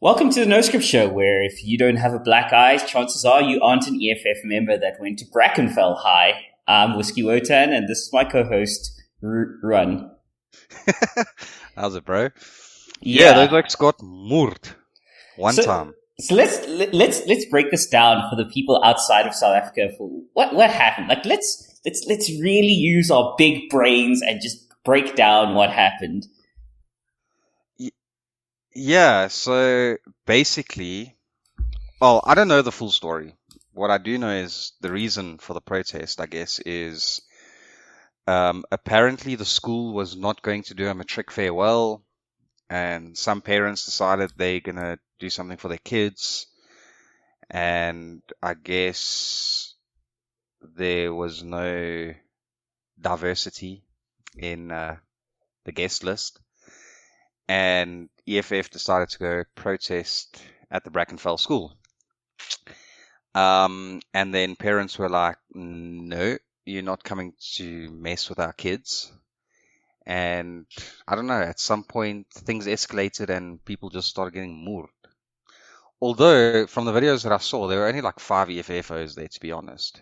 Welcome to the No Script Show, where if you don't have a black eye, chances are you aren't an EFF member that went to Brackenfell High. I'm Whiskey Wotan, and this is my co-host, Run. How's it, bro? Yeah, those blokes got moord one time. So let's break this down for the people outside of South Africa. For what happened? Like let's really use our big brains and just break down what happened. Yeah, so basically, well, I don't know the full story. What I do know is the reason for the protest, I guess, is apparently the school was not going to do a matric farewell, and some parents decided they're going to do something for their kids, and I guess there was no diversity in the guest list. And EFF decided to go protest at the Brackenfell school. And then parents were like, no, you're not coming to mess with our kids. And I don't know, at some point things escalated and people just started getting moored. Although, from the videos that I saw, there were only like 5 EFFOs there, to be honest.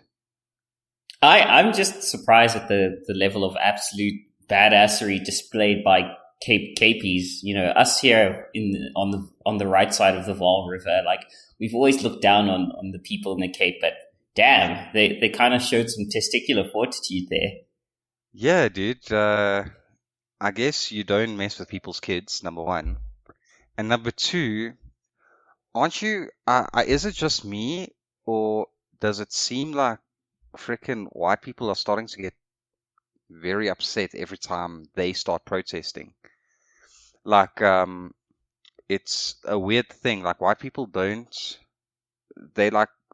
I'm just surprised at the level of absolute badassery displayed by Capies. You know, us here on the right side of the Vaal River, like we've always looked down on the people in the Cape, but damn, they kind of showed some testicular fortitude there. Yeah, dude. I guess you don't mess with people's kids, number one. And number two, aren't you, is it just me, or does it seem like freaking white people are starting to get very upset every time they start protesting? Like, it's a weird thing. Like, white people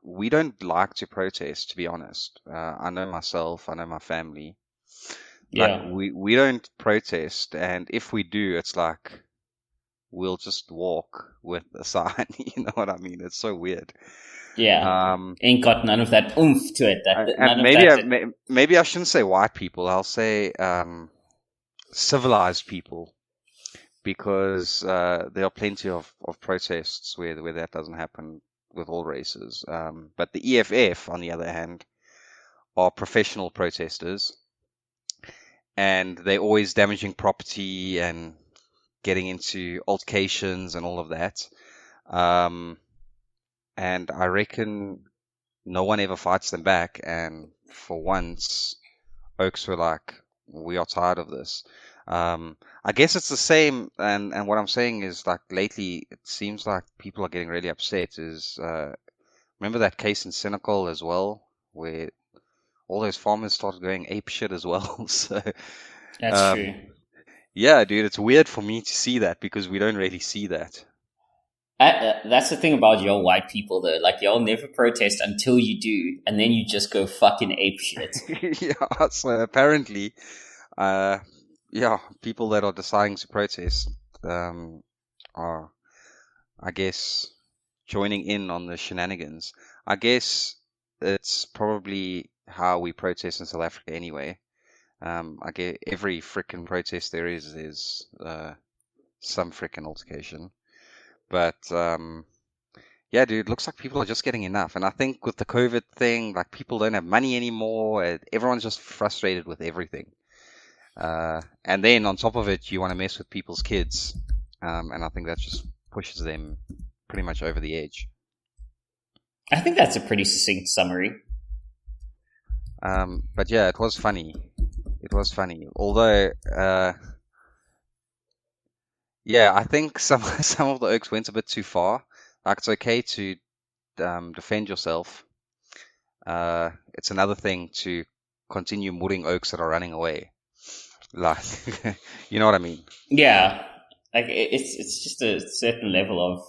we don't like to protest, to be honest. I know myself, I know my family. Like, Yeah. we don't protest, and if we do, it's like, we'll just walk with a sign, you know what I mean? It's so weird. Yeah. Ain't got none of that oomph to it. Maybe I shouldn't say white people, I'll say civilized people. Because there are plenty of protests where that doesn't happen with all races. But the EFF, on the other hand, are professional protesters. And they're always damaging property and getting into altercations and all of that. And I reckon no one ever fights them back. And for once, Oaks were like, we are tired of this. I guess it's the same, and what I'm saying is, like, lately it seems like people are getting really upset. Remember that case in Santacon as well, where all those farmers started going ape shit as well. So that's true. Yeah, dude, it's weird for me to see that because we don't really see that. That's the thing about y'all white people, though. Like, y'all never protest until you do, and then you just go fucking ape shit. Yeah, so apparently, people that are deciding to protest are, I guess, joining in on the shenanigans. I guess it's probably how we protest in South Africa anyway. I guess every frickin' protest there is some frickin' altercation. But yeah, dude, looks like people are just getting enough. And I think with the COVID thing, like, people don't have money anymore. Everyone's just frustrated with everything. And then on top of it, you want to mess with people's kids. And I think that just pushes them pretty much over the edge. I think that's a pretty succinct summary. But yeah, it was funny. It was funny. Although, yeah, I think some of the Oaks went a bit too far. Like, it's okay to defend yourself. It's another thing to continue mooring Oaks that are running away. Like, you know what I mean? Yeah, like it's just a certain level of,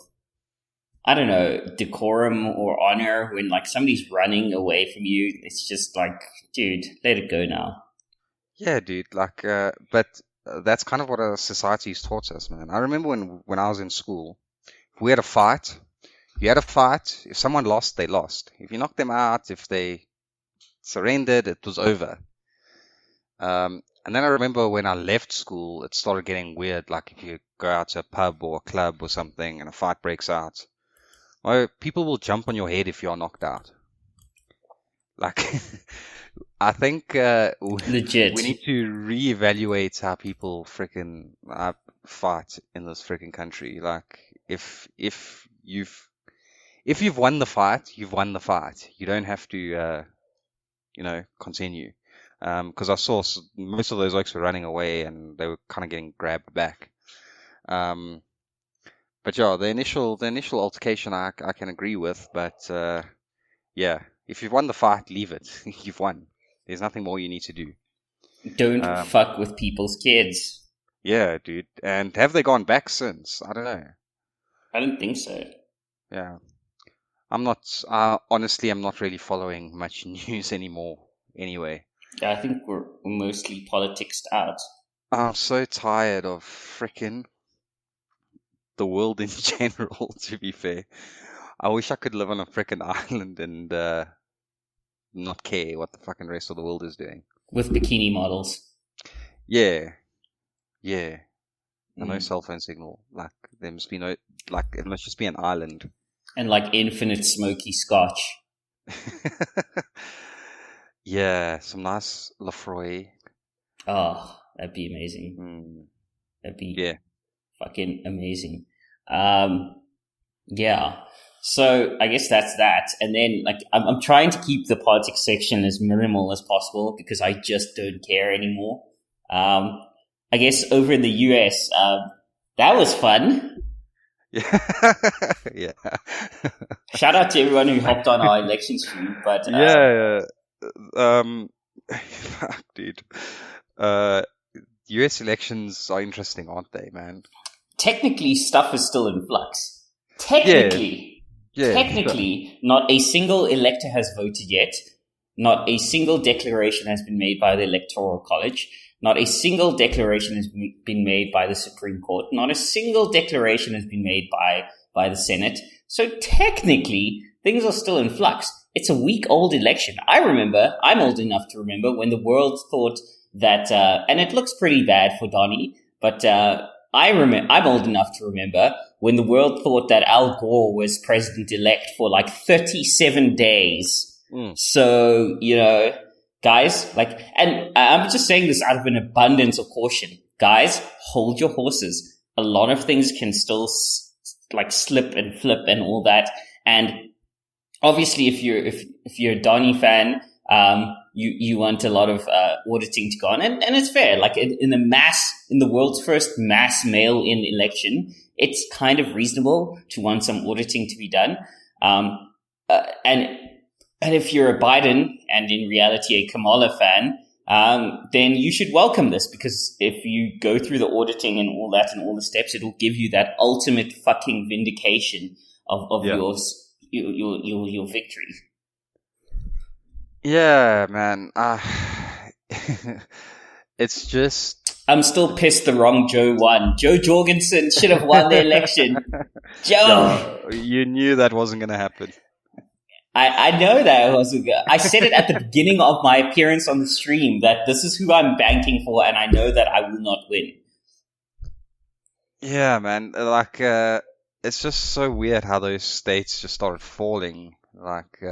I don't know, decorum or honor when, like, somebody's running away from you. It's just like, dude, let it go now. Yeah, dude. Like, but that's kind of what our society's taught us, man. I remember when I was in school, if we had a fight, you had a fight. If someone lost, they lost. If you knocked them out, if they surrendered, it was over. And then I remember when I left school, it started getting weird. Like if you go out to a pub or a club or something and a fight breaks out, oh, people will jump on your head if you are knocked out. Like, I think Legit. we need to reevaluate how people freaking fight in this freaking country. Like, if you've won the fight, you've won the fight. You don't have to continue. Because I saw most of those oaks were running away and they were kind of getting grabbed back. But yeah, the initial altercation I can agree with, but yeah, if you've won the fight, leave it. You've won. There's nothing more you need to do. Don't fuck with people's kids. Yeah, dude. And have they gone back since? I don't know. I don't think so. Yeah. I'm not, honestly, I'm not really following much news anymore anyway. Yeah, I think we're mostly politicsed out. I'm so tired of frickin' the world in general, to be fair. I wish I could live on a frickin' island and not care what the fucking rest of the world is doing. With bikini models. Yeah. Yeah. And no cell phone signal. Like, there must be no, like, it must just be an island. And like infinite smoky scotch. Yeah, some nice Lafroy. Oh, that'd be amazing. That'd be fucking amazing. Yeah. So I guess that's that. And then like I'm trying to keep the politics section as minimal as possible because I just don't care anymore. I guess over in the US, that was fun. Yeah. Yeah. Shout out to everyone who hopped on our election stream, but dude. US elections are interesting, aren't they, man? Technically, stuff is still in flux. Technically, not a single elector has voted yet. Not a single declaration has been made by the Electoral College. Not a single declaration has been made by the Supreme Court. Not a single declaration has been made by the Senate. So technically, things are still in flux. It's a week-old election. I'm old enough to remember when the world thought that, and it looks pretty bad for Donnie, but I'm old enough to remember when the world thought that Al Gore was president-elect for like 37 days. So, guys, and I'm just saying this out of an abundance of caution. Guys, hold your horses. A lot of things can still slip and flip and all that. And obviously, if you're a Donnie fan, you want a lot of auditing to go on, and it's fair. Like in the world's first mass mail-in election, it's kind of reasonable to want some auditing to be done. And if you're a Biden and in reality a Kamala fan, then you should welcome this, because if you go through the auditing and all that and all the steps, it will give you that ultimate fucking vindication of your victory. Yeah, man. It's just... I'm still pissed the wrong Joe won. Joe Jorgensen should have won the election. Joe! No, you knew that wasn't going to happen. I know that it wasn't good. I said it at the beginning of my appearance on the stream that this is who I'm banking for, and I know that I will not win. Yeah, man. Like, it's just so weird how those states just started falling. Like,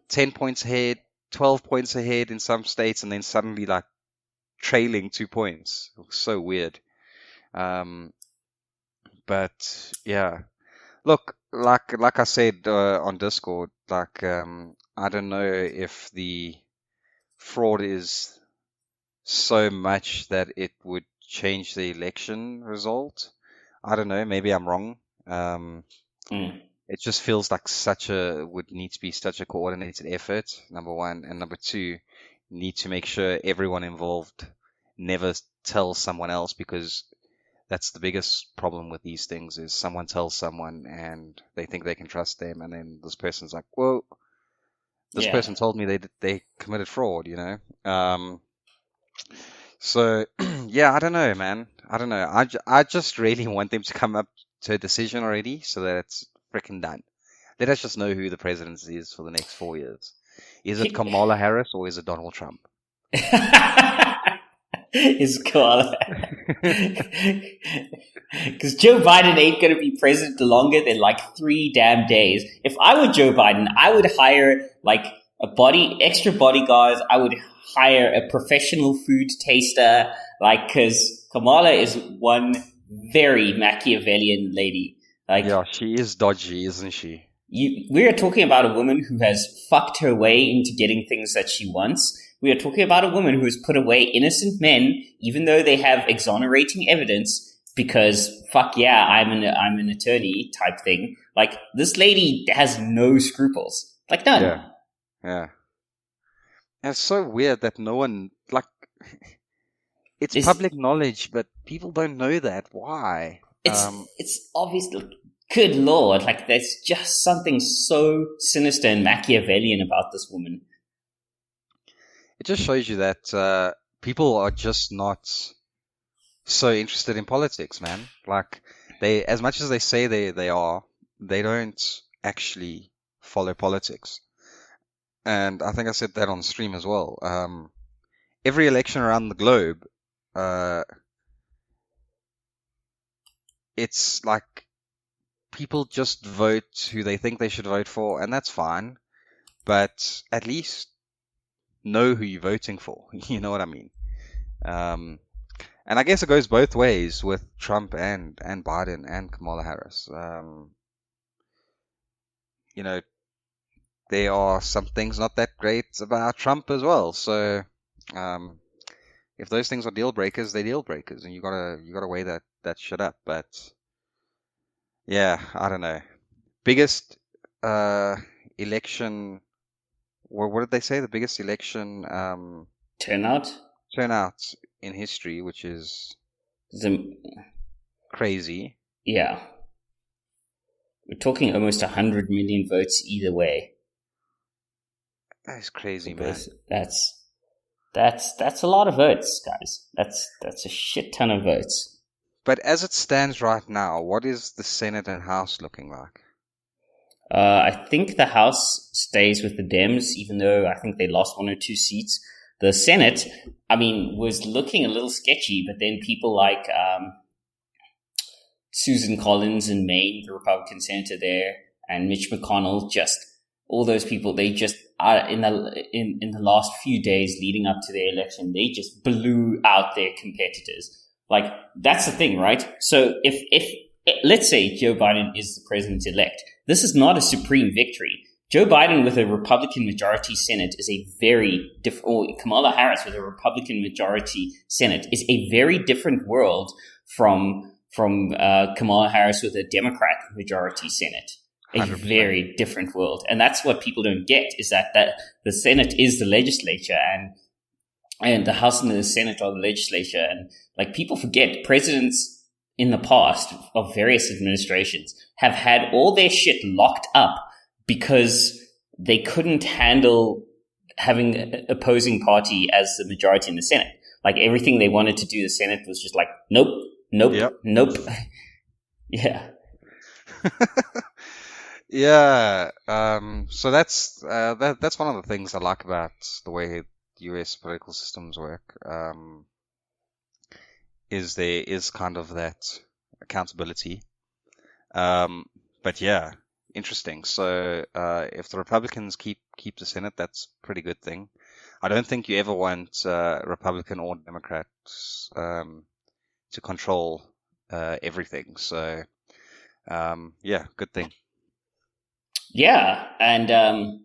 10 points ahead, 12 points ahead in some states, and then suddenly, like, trailing 2 points. It was so weird. But, yeah. Look, like I said on Discord, like, I don't know if the fraud is so much that it would change the election result. I don't know. Maybe I'm wrong. It just feels like would need to be such a coordinated effort, number one. And number two, you need to make sure everyone involved never tells someone else, because that's the biggest problem with these things is someone tells someone and they think they can trust them. And then this person's like, whoa, this person told me they committed fraud, So, yeah, I don't know, man. I don't know. I just really want them to come up to a decision already so that it's freaking done. Let us just know who the president is for the next 4 years. Is it Kamala Harris or is it Donald Trump? Is koala. Because Joe Biden ain't going to be president longer than like 3 damn days. If I were Joe Biden, I would hire like extra bodyguards. I would hire a professional food taster, like, because Kamala is one very Machiavellian lady. Like, Yeah, she is dodgy, isn't she? we are talking about a woman who has fucked her way into getting things that she wants. We are talking about a woman who has put away innocent men, even though they have exonerating evidence, because fuck yeah, I'm an attorney type thing. Like, this lady has no scruples. Like, none. Yeah. Yeah. And it's so weird that no one, like, it's public knowledge, but people don't know that. Why? It's obvious. Good lord, like, there's just something so sinister and Machiavellian about this woman. It just shows you that people are just not so interested in politics, man. Like, they, as much as they say they are, they don't actually follow politics. And I think I said that on stream as well. Every election around the globe, it's like people just vote who they think they should vote for, and that's fine. But at least know who you're voting for. You know what I mean? And I guess it goes both ways with Trump and Biden and Kamala Harris. You know, there are some things not that great about Trump as well. So, if those things are deal breakers, they're deal breakers, and you gotta weigh that shit up. But yeah, I don't know. Biggest election. What did they say? The biggest election Turnout in history, which is The, crazy. yeah. We're talking almost 100 million votes either way. That is crazy, man. That's a lot of votes, guys. That's a shit ton of votes. But as it stands right now, what is the Senate and House looking like? I think the House stays with the Dems, even though I think they lost 1 or 2 seats. The Senate, I mean, was looking a little sketchy, but then people like Susan Collins in Maine, the Republican senator there, and Mitch McConnell, just all those people, they just are in the last few days leading up to their election, they just blew out their competitors. Like, that's the thing, right? So if let's say Joe Biden is the president-elect, this is not a supreme victory. Joe Biden with a Republican majority Senate is a very different, or Kamala Harris with a Republican majority Senate is a very different world from Kamala Harris with a Democrat majority Senate. A 100%. very different world. And that's what people don't get, is that the Senate is the legislature, and the House and the Senate are the legislature. And like, people forget, presidents in the past of various administrations have had all their shit locked up because they couldn't handle having an opposing party as the majority in the Senate. Like, everything they wanted to do, the Senate was just like, nope, Yep. nope. Yeah. Yeah. So that's one of the things I like about the way US political systems work. Is there is kind of that accountability. But yeah, interesting. So if the Republicans keep the Senate, that's a pretty good thing. I don't think you ever want Republican or Democrats to control everything. So yeah, good thing. Yeah, and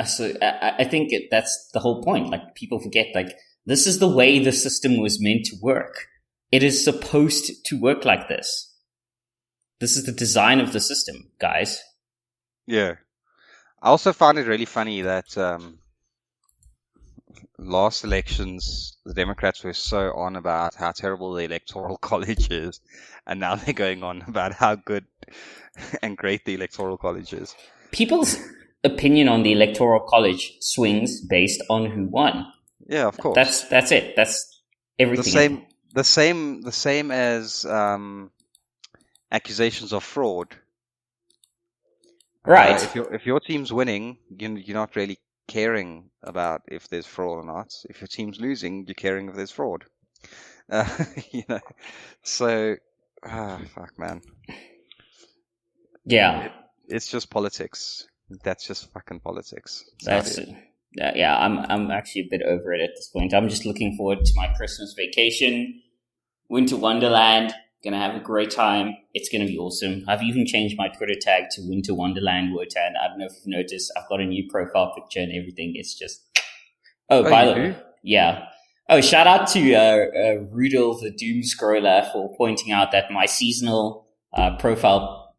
so I think that's the whole point. Like, people forget, like, this is the way the system was meant to work. It is supposed to work like this. This is the design of the system, guys. Yeah. I also find it really funny that last elections, the Democrats were so on about how terrible the Electoral College is, and now they're going on about how good and great the Electoral College is. People's opinion on the Electoral College swings based on who won. Yeah, of course. That's it. That's everything. The same as accusations of fraud. Right. If your team's winning, you're not really caring about if there's fraud or not. If your team's losing, you're caring if there's fraud. You know, so fuck, man. Yeah, It's just politics. That's just fucking politics. that's yeah. I'm actually a bit over it at this point. I'm just looking forward to my Christmas vacation, Winter Wonderland. Gonna have a great time. It's gonna be awesome. I've even changed my Twitter tag to Winter Wonderland Wotan. I don't know if you've noticed. I've got a new profile picture and everything. It's just by the way, yeah. Oh, shout out to Rudolph the Doom Scroller for pointing out that my seasonal profile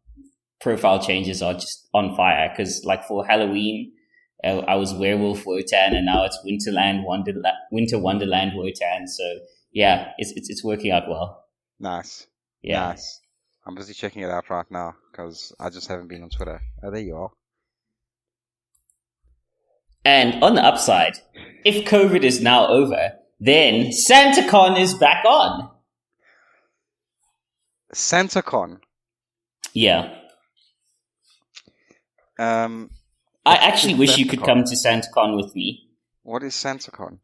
changes are just on fire. Because like for Halloween, I was Werewolf Wotan, and now it's Winter Wonderland Wotan. So yeah, it's working out well. Nice. Yeah. Nice. I'm busy checking it out right now because I just haven't been on Twitter. Oh, there you are. And on the upside, if COVID is now over, then Santacon is back on. Santacon. Yeah. I actually wish you could come to Santacon with me. What is Santacon?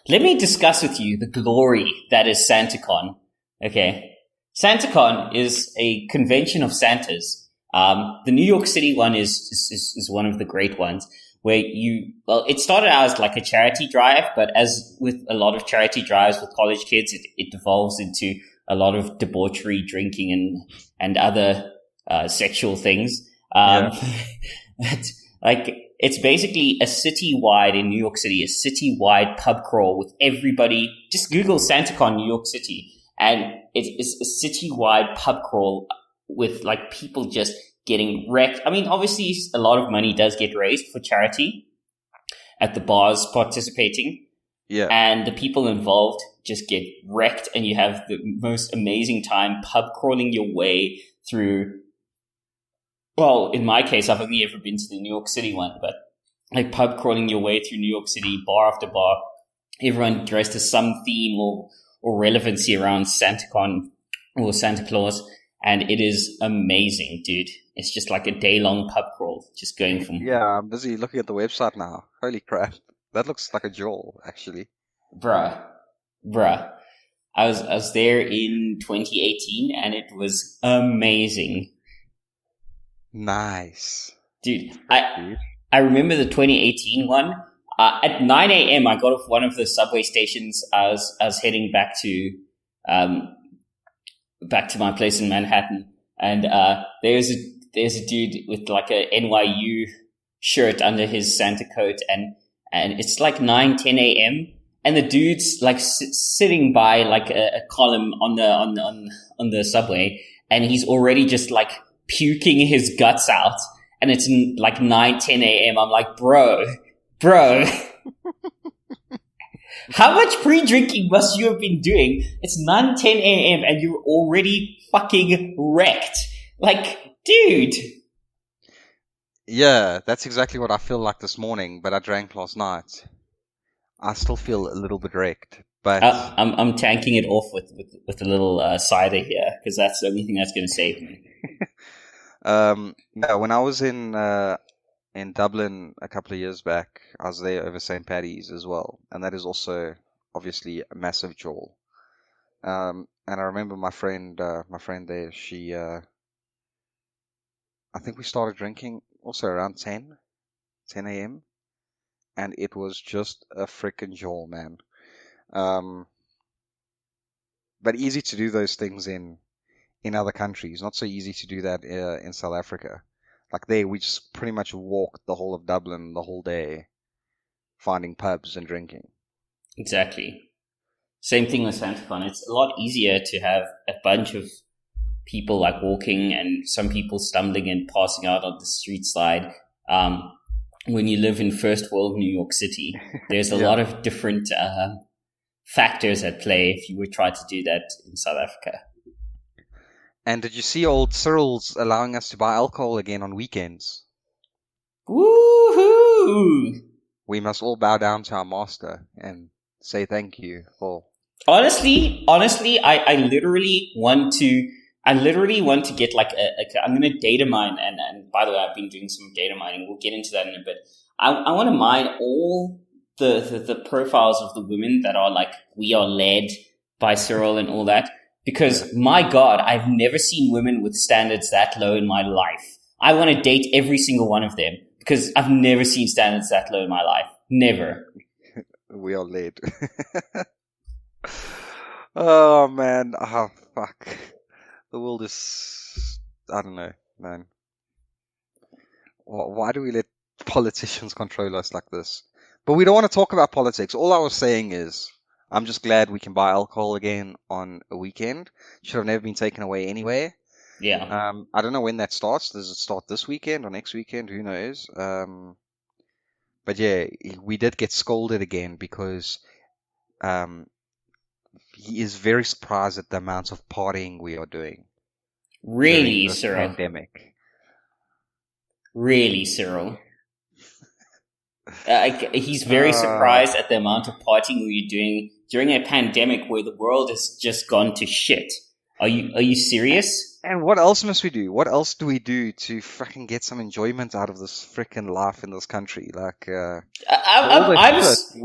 Let me discuss with you the glory that is Santacon. Okay. Santacon is a convention of Santas. The New York City one is one of the great ones where it started out as like a charity drive, but as with a lot of charity drives with college kids, it devolves into a lot of debauchery, drinking and other, sexual things. It's basically a citywide in New York City, a citywide pub crawl with everybody. Just Google Santacon New York City. And it's a citywide pub crawl with like people just getting wrecked. I mean, obviously a lot of money does get raised for charity at the bars participating. Yeah. And the people involved just get wrecked, and you have the most amazing time pub crawling your way through. Well, in my case, I've only ever been to the New York City one, but like pub crawling your way through New York City, bar after bar, everyone dressed as some theme or relevancy around Santacon or Santa Claus, and it is amazing, dude. It's just like a day-long pub crawl, just going from... Yeah, I'm busy looking at the website now. Holy crap. That looks like a jewel, actually. Bruh. I was there in 2018, and it was amazing. Nice. Dude, I remember the 2018 one. At 9 a.m., I got off one of the subway stations. I was heading back to my place in Manhattan, and there's a dude with like a NYU shirt under his Santa coat, and it's like 10 a.m. and the dude's like sitting by like a column on the subway, and he's already just like puking his guts out, and it's like 10 a.m. I'm like, bro. How much pre-drinking must you have been doing? It's 10 a.m. and you're already fucking wrecked. Like, dude. Yeah, that's exactly what I feel like this morning, but I drank last night. I still feel a little bit wrecked, but I'm tanking it off with a little cider here, because that's the only thing that's going to save me. Yeah, when I was in Dublin a couple of years back, I was there over St. Paddy's as well, and that is also obviously a massive jewel. And I remember my friend there. She, I think we started drinking also around 10 a.m. and it was just a freaking jewel, man. But easy to do those things in other countries. Not so easy to do that in South Africa. Like there, we just pretty much walked the whole of Dublin the whole day, finding pubs and drinking. Exactly. Same thing with Santacon. It's a lot easier to have a bunch of people like walking and some people stumbling and passing out on the street side. When you live in first world New York City, there's a lot of different factors at play if you would try to do that in South Africa. And did you see old Cyril's allowing us to buy alcohol again on weekends? Woohoo! We must all bow down to our master and say thank you for... Honestly, I literally want to I literally want to get like I'm going to data mine, and by the way, I've been doing some data mining. We'll get into that in a bit. I want to mine all the profiles of the women that are like, we are led by Cyril and all that. Because, my God, I've never seen women with standards that low in my life. I want to date every single one of them because I've never seen standards that low in my life. Never. We are led. Oh, man. Oh, fuck. The world is... I don't know, man. Why do we let politicians control us like this? But we don't want to talk about politics. All I was saying is, I'm just glad we can buy alcohol again on a weekend. Should have never been taken away anyway. Yeah. I don't know when that starts. Does it start this weekend or next weekend? Who knows? But yeah, we did get scolded again because he is very surprised at the amount of partying we are doing. Really, during this Cyril? pandemic. Really, Cyril? He's very surprised at the amount of partying we're doing during a pandemic where the world has just gone to shit. Are you serious? And what else must we do? What else do we do to fucking get some enjoyment out of this freaking life in this country? Like, we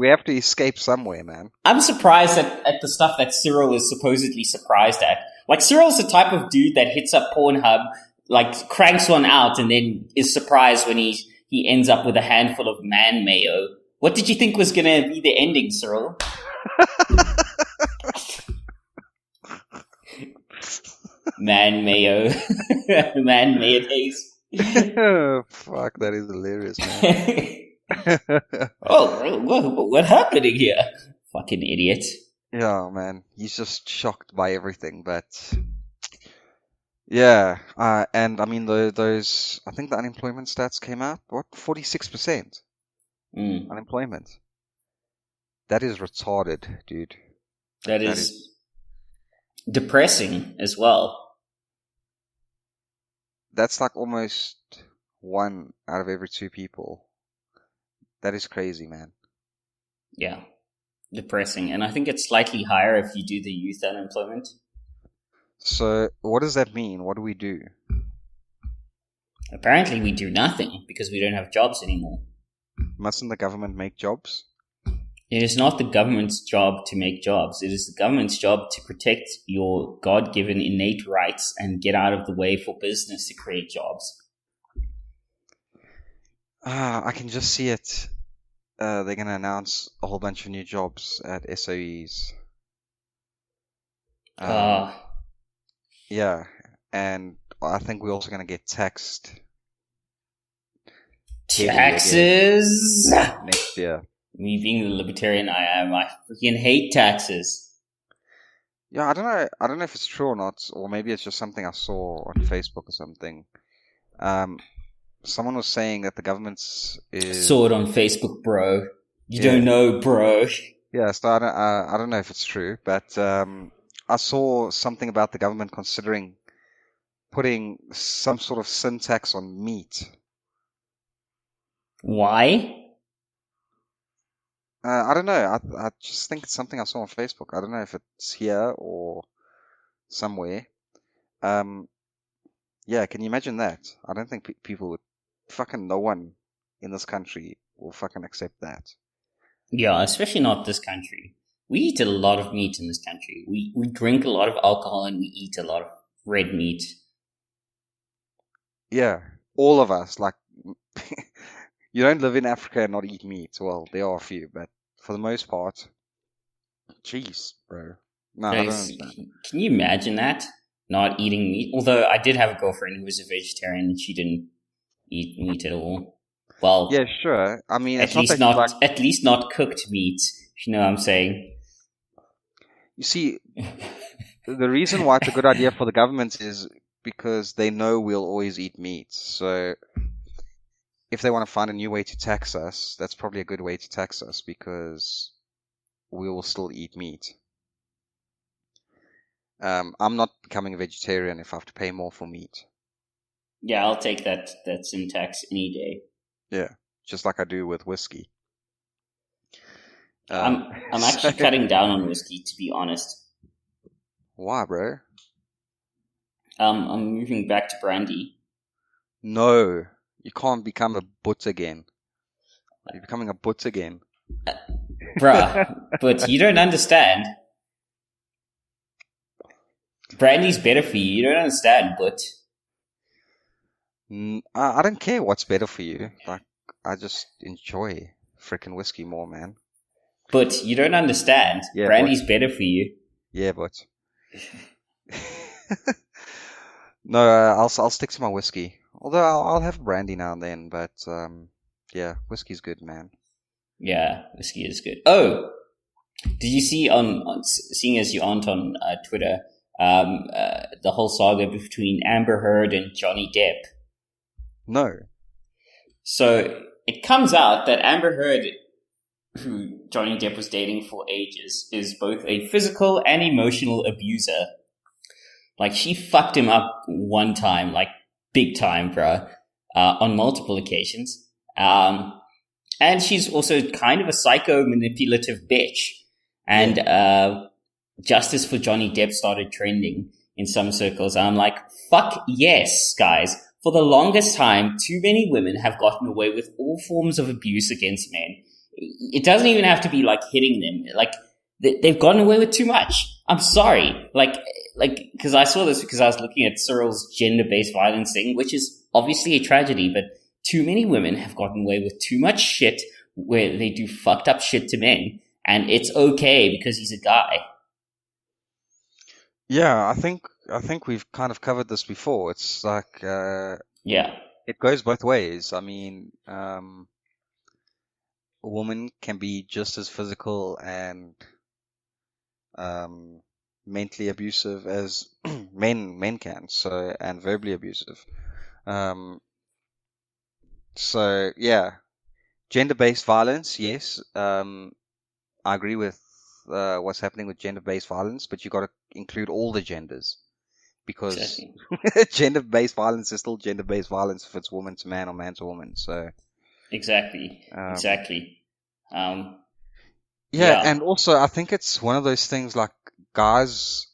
have to escape somewhere, man. I'm surprised at the stuff that Cyril is supposedly surprised at. Like, Cyril's the type of dude that hits up Pornhub, like, cranks one out, and then is surprised when he ends up with a handful of man mayo. What did you think was going to be the ending, Cyril? Man mayo. Man mayonnaise. Fuck, that is hilarious, man. What happened here? Fucking idiot. Yeah, man. He's just shocked by everything, but... Yeah, and I mean, those... I think the unemployment stats came out. What? 46% unemployment. That is retarded, dude. That is depressing as well. That's like almost 1 out of every 2 people. That is crazy, man. Yeah, depressing. And I think it's slightly higher if you do the youth unemployment. So, what does that mean? What do we do? Apparently we do nothing because we don't have jobs anymore. Mustn't the government make jobs? It is not the government's job to make jobs. It is the government's job to protect your God-given innate rights and get out of the way for business to create jobs. I can just see it. They're going to announce a whole bunch of new jobs at SOEs. Yeah, and I think we're also going to get taxed. Taxes? Next year. Me being the libertarian I am, I freaking hate taxes. Yeah, I don't know if it's true or not, or maybe it's just something I saw on Facebook or something. Someone was saying that the government's is... Saw it on Facebook, bro. You don't know, bro. Yeah, so I don't know if it's true, but I saw something about the government considering putting some sort of sin tax on meat. Why? I don't know. I just think it's something I saw on Facebook. I don't know if it's here or somewhere. Yeah, can you imagine that? I don't think people would... Fucking no one in this country will fucking accept that. Yeah, especially not this country. We eat a lot of meat in this country. We drink a lot of alcohol and we eat a lot of red meat. Yeah, all of us. Like, you don't live in Africa and not eat meat. Well, there are a few, but for the most part, jeez, bro. No, I don't understand. Can you imagine that? Not eating meat? Although I did have a girlfriend who was a vegetarian and she didn't eat meat at all. Well, yeah, sure. I mean, at least not cooked meat. If you know what I'm saying. You see, the reason why it's a good idea for the government is because they know we'll always eat meat. So if they want to find a new way to tax us, that's probably a good way to tax us because we will still eat meat. I'm not becoming a vegetarian if I have to pay more for meat. Yeah, I'll take that sin tax any day. Yeah, just like I do with whiskey. I'm actually cutting down on whiskey, to be honest. Why, bro? I'm moving back to Brandy. No, you can't become a Boet again. You're becoming a Boet again. Bruh, but you don't understand. Brandy's better for you. You don't understand, but I don't care what's better for you. Like, I just enjoy freaking whiskey more, man. But you don't understand. Yeah, Brandy's better for you. Yeah, but no, I'll stick to my whiskey. Although I'll have brandy now and then, but yeah, whiskey's good, man. Yeah, whiskey is good. Oh, did you see seeing as you aren't on Twitter, the whole saga between Amber Heard and Johnny Depp? No. So it comes out that Amber Heard, who Johnny Depp was dating for ages, is both a physical and emotional abuser. Like, she fucked him up one time, like, big time, bruh, on multiple occasions. And she's also kind of a psycho manipulative bitch. And justice for Johnny Depp started trending in some circles. I'm like, fuck yes, guys. For the longest time, too many women have gotten away with all forms of abuse against men. It doesn't even have to be like hitting them. Like, they've gotten away with too much. I'm sorry. Like, because I saw this because I was looking at Cyril's gender-based violence thing, which is obviously a tragedy, but too many women have gotten away with too much shit where they do fucked up shit to men, and it's okay because he's a guy. Yeah, I think we've kind of covered this before. It's like Yeah. It goes both ways. I mean, a woman can be just as physical and mentally abusive as men can, so, and verbally abusive. So yeah, gender-based violence, yes. I agree with what's happening with gender-based violence, but you got to include all the genders, because Exactly. gender-based violence is still gender-based violence if it's woman to man or man to woman. So Exactly. yeah, and also I think it's one of those things like guys.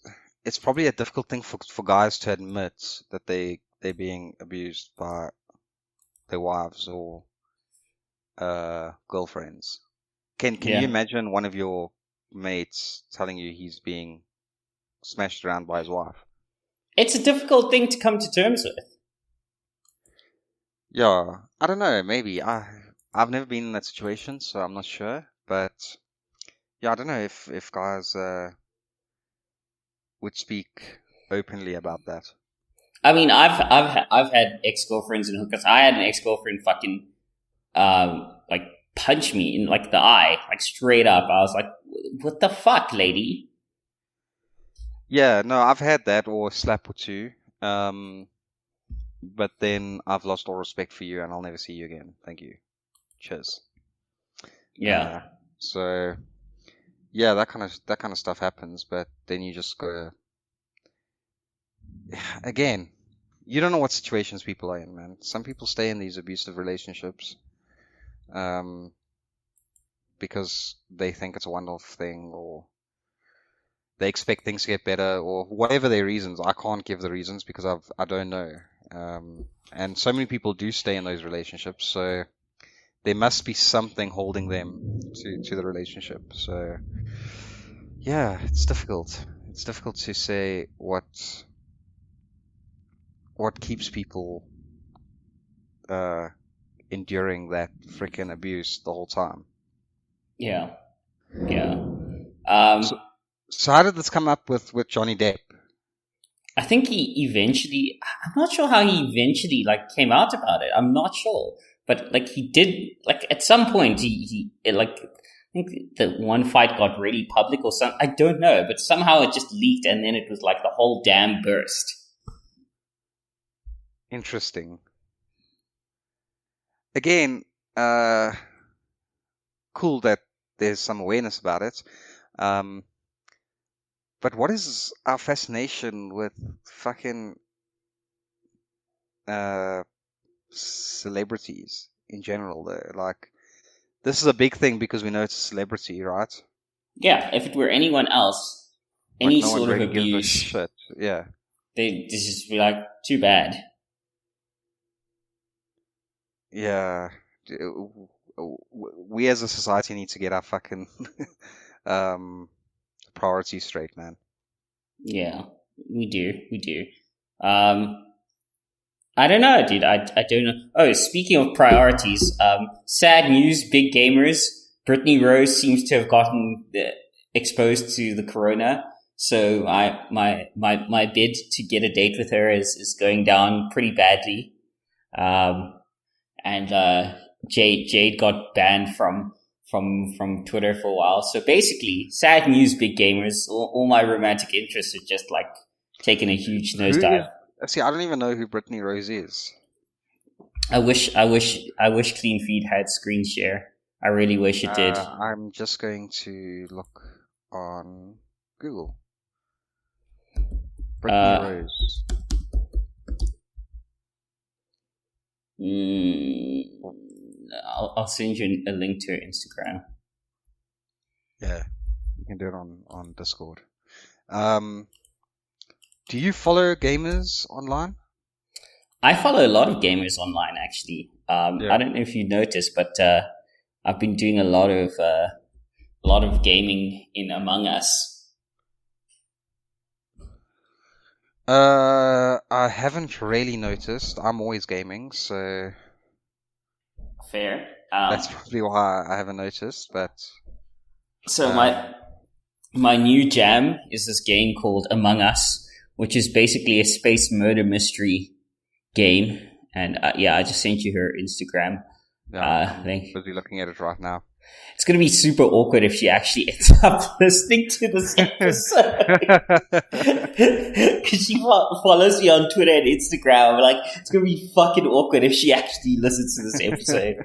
It's probably a difficult thing for guys to admit that they're being abused by their wives or girlfriends. Can you imagine one of your mates telling you he's being smashed around by his wife? It's a difficult thing to come to terms with. Yeah, I don't know. Maybe I've never been in that situation, so I'm not sure. But yeah, I don't know if guys would speak openly about that. I mean, I've had ex-girlfriends and hookers. I had an ex-girlfriend fucking like punch me in like the eye, like straight up. I was like, "What the fuck, lady?" Yeah, no, I've had that, or a slap or two. But then I've lost all respect for you, and I'll never see you again. Thank you. Cheers. Yeah. So yeah, that kind of stuff happens, but then you just go. Again, you don't know what situations people are in, man. Some people stay in these abusive relationships because they think it's a one-off thing, or they expect things to get better, or whatever their reasons. I can't give the reasons because I don't know. And so many people do stay in those relationships, so there must be something holding them to the relationship. So yeah, it's difficult. It's difficult to say what keeps people enduring that freaking abuse the whole time. Yeah. So how did this come up with Johnny Depp? I think he eventually. I'm not sure how he eventually like came out about it. I'm not sure, but like he did. Like at some point, he like. I think the one fight got really public or something. I don't know, but somehow it just leaked, and then it was like the whole dam burst. Interesting. Again, cool that there's some awareness about it. But what is our fascination with fucking celebrities in general, though? Like, this is a big thing because we know it's a celebrity, right? Yeah, if it were anyone else, Like, any no one sort of really gives a abuse, shit. Yeah. They just be like, too bad. Yeah. We as a society need to get our fucking priorities straight, man. Yeah, we do. I don't know, dude. I don't know. Oh, speaking of priorities, sad news, big gamers. Brittany Rose seems to have gotten exposed to the corona. So my bid to get a date with her is going down pretty badly. And Jade got banned from Twitter for a while. So basically, sad news, big gamers. All my romantic interests are just like taking a huge nosedive. See, I don't even know who Brittany Rose is. I wish Clean Feed had screen share. I really wish it did. I'm just going to look on Google. Brittany Rose. I'll send you a link to her Instagram. Yeah, you can do it on Discord. Do you follow gamers online? I follow a lot of gamers online, actually. I don't know if you noticed, but I've been doing a lot of gaming in Among Us. I haven't really noticed. I'm always gaming, so Fair. that's probably why I haven't noticed. But so my new jam is this game called Among Us, which is basically a space murder mystery game. And I just sent you her Instagram. I'm busy looking at it right now. It's going to be super awkward if she actually ends up listening to this episode. Because she follows me on Twitter and Instagram. Like, it's going to be fucking awkward if she actually listens to this episode.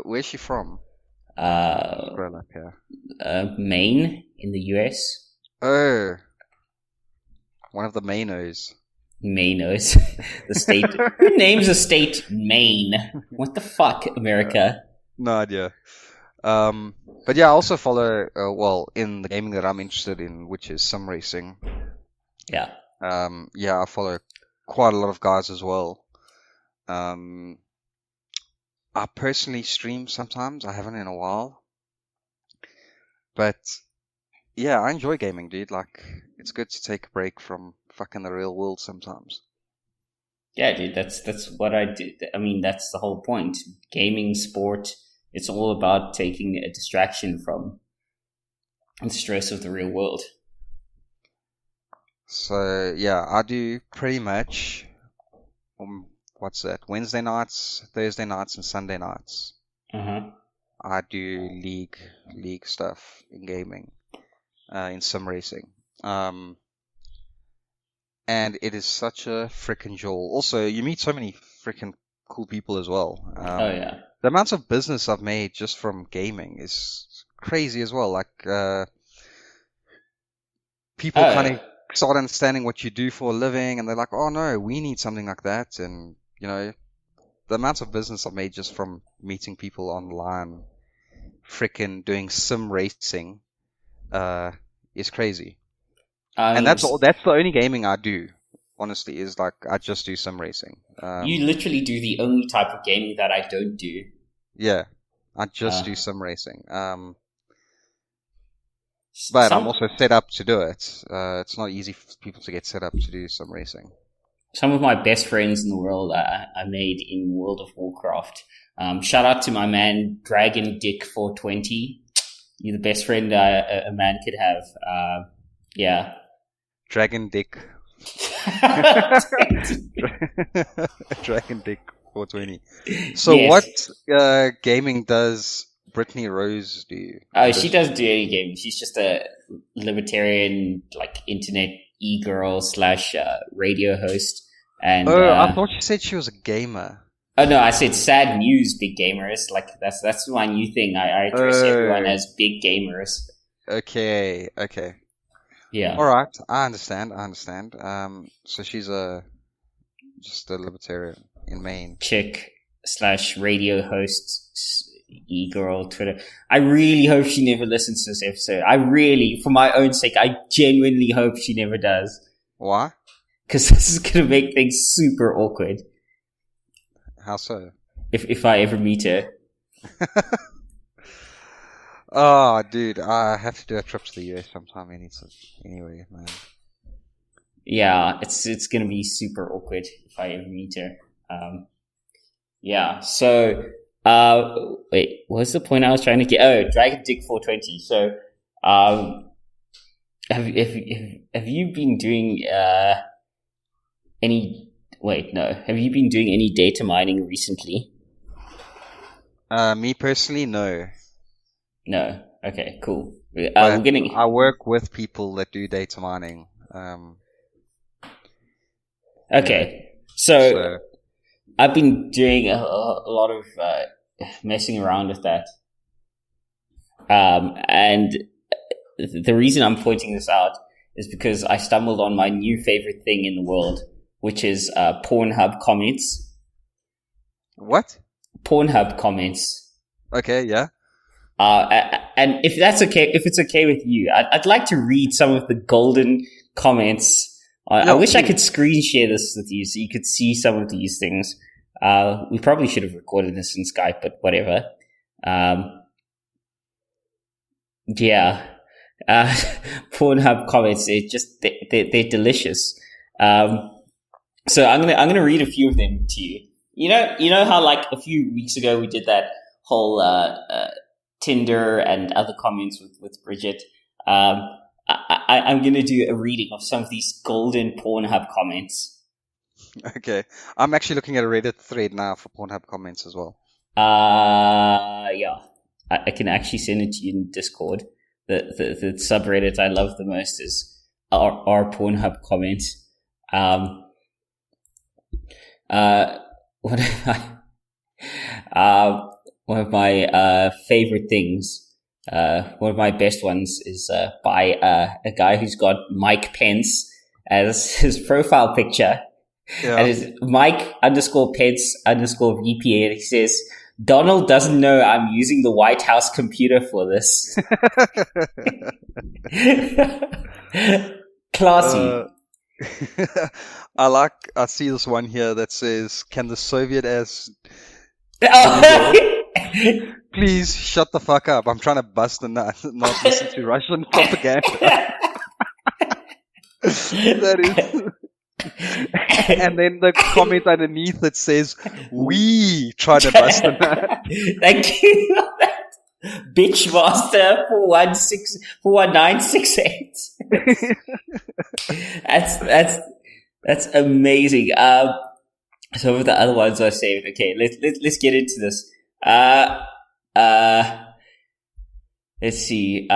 Where's she from? Maine in the US. Oh, one of the Mainos. Mainos. The state. Who names a state Maine? What the fuck, America? No idea. But yeah, I also follow, in the gaming that I'm interested in, which is sim racing. Yeah. I follow quite a lot of guys as well. I personally stream sometimes. I haven't in a while. But yeah, I enjoy gaming, dude. Like, it's good to take a break from fucking the real world sometimes. Yeah, dude, that's what I do. I mean, that's the whole point. Gaming, sport, it's all about taking a distraction from the stress of the real world. So yeah, I do pretty much Wednesday nights, Thursday nights, and Sunday nights. I do league stuff in gaming, in sim racing. And it is such a freaking joy. Also, you meet so many freaking cool people as well. Oh yeah. The amounts of business I've made just from gaming is crazy as well. Like, people kind of start understanding what you do for a living, and they're like, "Oh no, we need something like that." And the amounts of business I've made just from meeting people online, freaking doing sim racing, is crazy. And that's the only gaming I do, honestly, is like I just do sim racing. You literally do the only type of gaming that I don't do. Yeah, I just do sim racing. But I'm also set up to do it. It's not easy for people to get set up to do sim racing. Some of my best friends in the world I made in World of Warcraft. Shout out to my man Dragon Dick 420. You're the best friend a man could have. Yeah. Dragon Dick. Dragon Dick 420. So yes. What gaming does Brittany Rose do? Oh, she doesn't do any gaming. She's just a libertarian, like, internet e-girl / radio host. And I thought you said she was a gamer. Oh no, I said sad news, big gamers. Like, that's my new thing. I address everyone as big gamers. Okay. Yeah. All right, I understand. So she's just a libertarian in Maine. Chick / radio host e-girl Twitter. I really hope she never listens to this episode. I really, for my own sake, I genuinely hope she never does. Why? Because this is going to make things super awkward. How so? If I ever meet her. Oh, dude, I have to do a trip to the US sometime anyway, man. Yeah, it's going to be super awkward if I ever meet her. Yeah, so, wait, what's the point I was trying to get? Oh, Dragon Dick 420. So, have you been doing, have you been doing any data mining recently? Me personally, no. No. Okay, cool. I work with people that do data mining. Okay, so I've been doing a lot of messing around with that. And the reason I'm pointing this out is because I stumbled on my new favorite thing in the world, which is Pornhub comments. What? Pornhub comments. Okay, yeah. And if it's okay with you, I'd like to read some of the golden comments. I wish I could screen share this with you so you could see some of these things. We probably should have recorded this in Skype, but whatever. Yeah. Pornhub comments, they're delicious. So I'm gonna read a few of them to you. You know how like a few weeks ago we did that whole Tinder and other comments with Bridget. I'm going to do a reading of some of these golden Pornhub comments. Okay. I'm actually looking at a Reddit thread now for Pornhub comments as well. Yeah. I can actually send it to you in Discord. The subreddit I love the most is our Pornhub comments. One of my favorite things, one of my best ones is by a guy who's got Mike Pence as his profile picture. Yeah. And it's Mike_Pence_VPN. And he says, Donald doesn't know I'm using the White House computer for this. Classy. I see this one here that says, can the Soviet ass please shut the fuck up. I'm trying to bust a nut, not listen to Russian propaganda. That is. And then the comment underneath it says, we try to bust a nut. Thank you. Bitch Master 41968. That's amazing. Some of the other ones I saved. Okay, let's get into this. Let's see.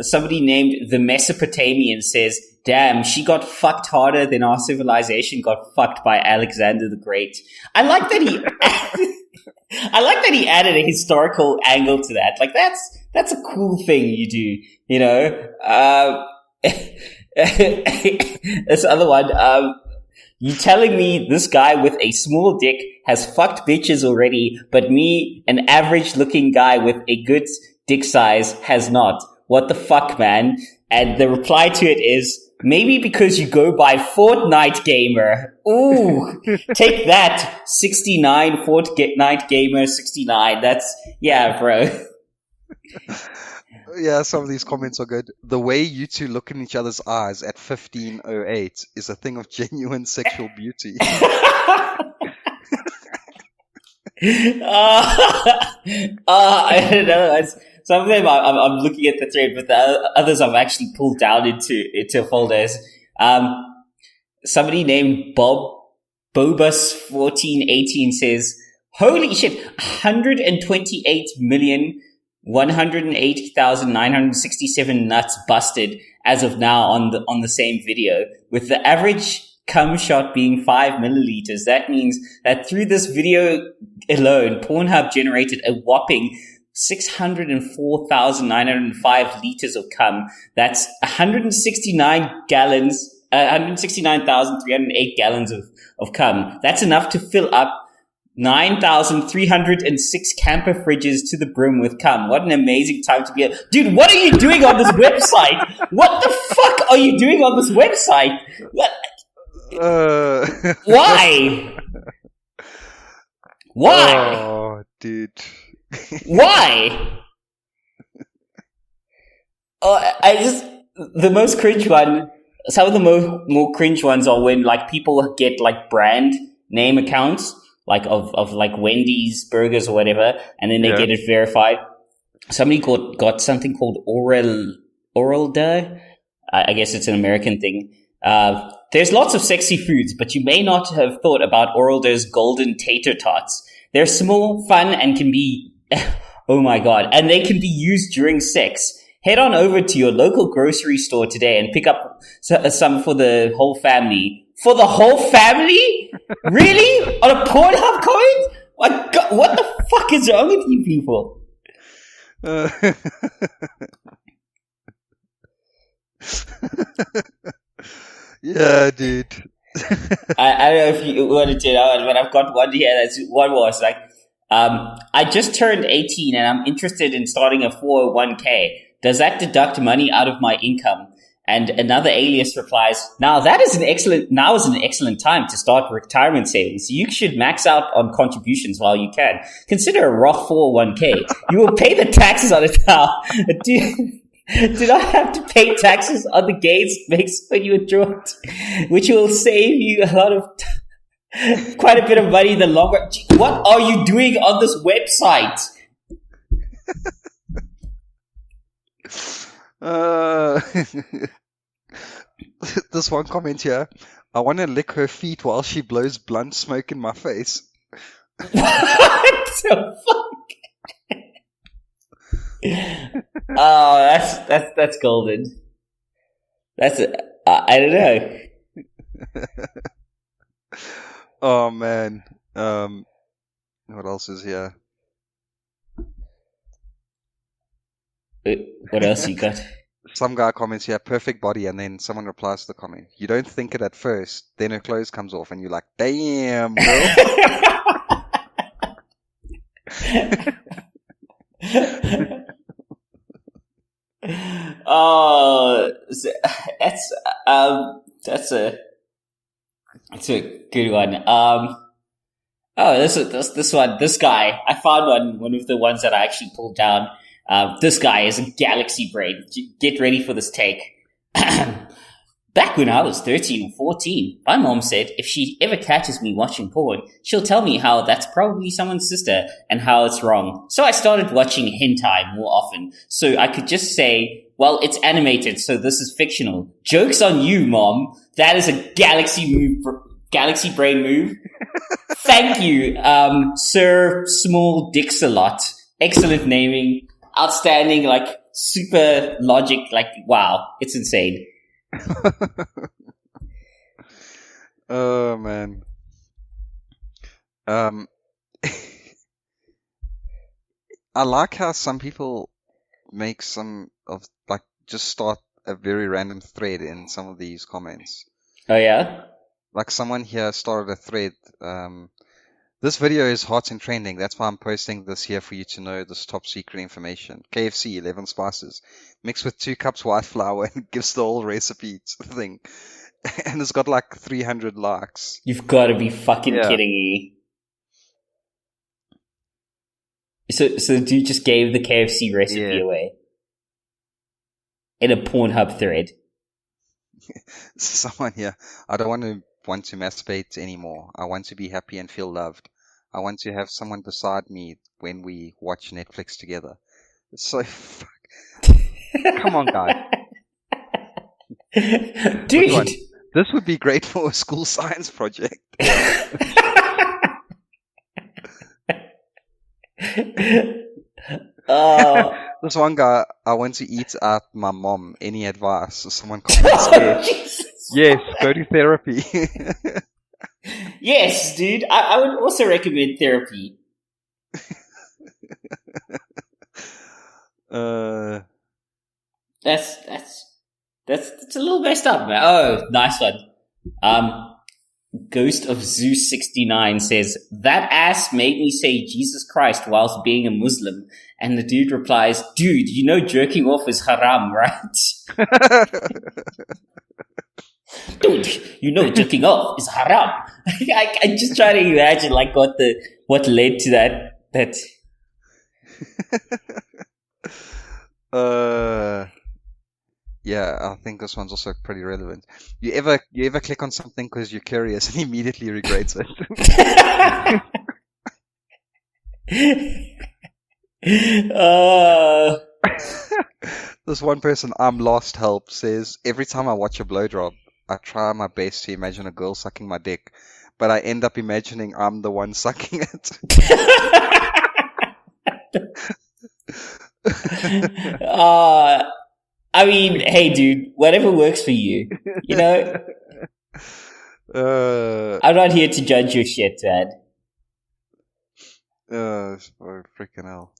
Somebody named the Mesopotamian says, damn, she got fucked harder than our civilization got fucked by Alexander the Great. I like that he added a historical angle to that. Like that's a cool thing you do, you know? This other one, you telling me this guy with a small dick has fucked bitches already, but me, an average looking guy with a good dick size, has not. What the fuck, man? And the reply to it is, maybe because you go by Fortnite Gamer. Ooh, take that, 69, Fortnite Gamer 69. That's, yeah, bro. Yeah, some of these comments are good. The way you two look in each other's eyes at 15:08 is a thing of genuine sexual beauty. I don't know. Some of them I'm looking at the thread, but the others I've actually pulled down into folders. Somebody named Bobus1418 says, holy shit, 128,180,967 nuts busted as of now on the same video, with the average cum shot being 5 milliliters. That means that through this video alone, Pornhub generated a whopping 604,905 liters of cum. That's 169 gallons 169,308 gallons of cum. That's enough to fill up 9,306 camper fridges to the brim with cum. What an amazing time to be a... Dude, what are you doing on this website? What the fuck are you doing on this website? What? Why? Why? Oh, dude. Why? The most cringe one, some of the more cringe ones are when like people get like brand name accounts, like of like Wendy's burgers or whatever, and then they get it verified. Somebody got something called Oral Day. I guess it's an American thing. There's lots of sexy foods, but you may not have thought about Oral Day's golden tater tots. They're small, fun, and can be, oh my god, and they can be used during sex. Head on over to your local grocery store today and pick up some for the whole family. For the whole family? Really? On a Pornhub comment? My god, what the fuck is wrong with you people? Yeah, dude. I don't know if you wanted to know, but I've got one here. That's one more. It's like, I just turned 18 and I'm interested in starting a 401k. Does that deduct money out of my income? And another alias replies, now is an excellent time to start retirement savings. You should max out on contributions while you can. Consider a Roth 401k. You will pay the taxes on it now. Do not have to pay taxes on the gains makes when you withdraw it, which will save you a lot of quite a bit of money in the long run. What are you doing on this website? This one comment here. I want to lick her feet while she blows blunt smoke in my face. What the fuck? Oh, that's golden. I don't know. Oh man. What else is here? What else you got? Some guy comments here, perfect body, and then someone replies to the comment. You don't think it at first, then her clothes comes off, and you're like, damn, bro. Oh, that's a good one. This one. This guy, I found one of the ones that I actually pulled down. This guy is a galaxy brain. Get ready for this take. Back when I was 13 or 14, my mom said if she ever catches me watching porn, she'll tell me how that's probably someone's sister and how it's wrong. So I started watching hentai more often. So I could just say, well, it's animated, so this is fictional. Joke's on you, Mom. That is a galaxy brain move. Thank you, Sir Small Dix-a-Lot. Excellent naming. Outstanding, like, super logic. Like, wow. It's insane. Oh man. I like how some people make some of like just start a very random thread in some of these comments. Oh yeah? Like someone here started a thread. This video is hot and trending. That's why I'm posting this here for you to know this top secret information. KFC 11 spices. Mix with 2 cups white flour and gives the whole recipe thing. And it's got like 300 likes. You've got to be fucking kidding me. So the dude just gave the KFC recipe away. In a Pornhub thread. Someone here. I don't want to masturbate anymore. I want to be happy and feel loved. I want to have someone beside me when we watch Netflix together. It's so fuck. Come on, guys. Dude. This would be great for a school science project. This one guy, I want to eat out my mom. Any advice? So someone comments yes, go to therapy. Yes, dude. I would also recommend therapy. That's a little messed up, man. Oh, nice one. Ghost of Zeus 69 says, that ass made me say Jesus Christ whilst being a Muslim. And the dude replies, dude, you know jerking off is haram, right? Dude, you know jerking off is haram. I just try to imagine like what led to that. Yeah, I think this one's also pretty relevant. You ever click on something because you're curious and immediately regret it? This one person, I'm lost help, says, every time I watch a blowjob, I try my best to imagine a girl sucking my dick, but I end up imagining I'm the one sucking it. I mean, hey, dude, whatever works for you. You know? I'm not here to judge your shit, man. Freaking hell.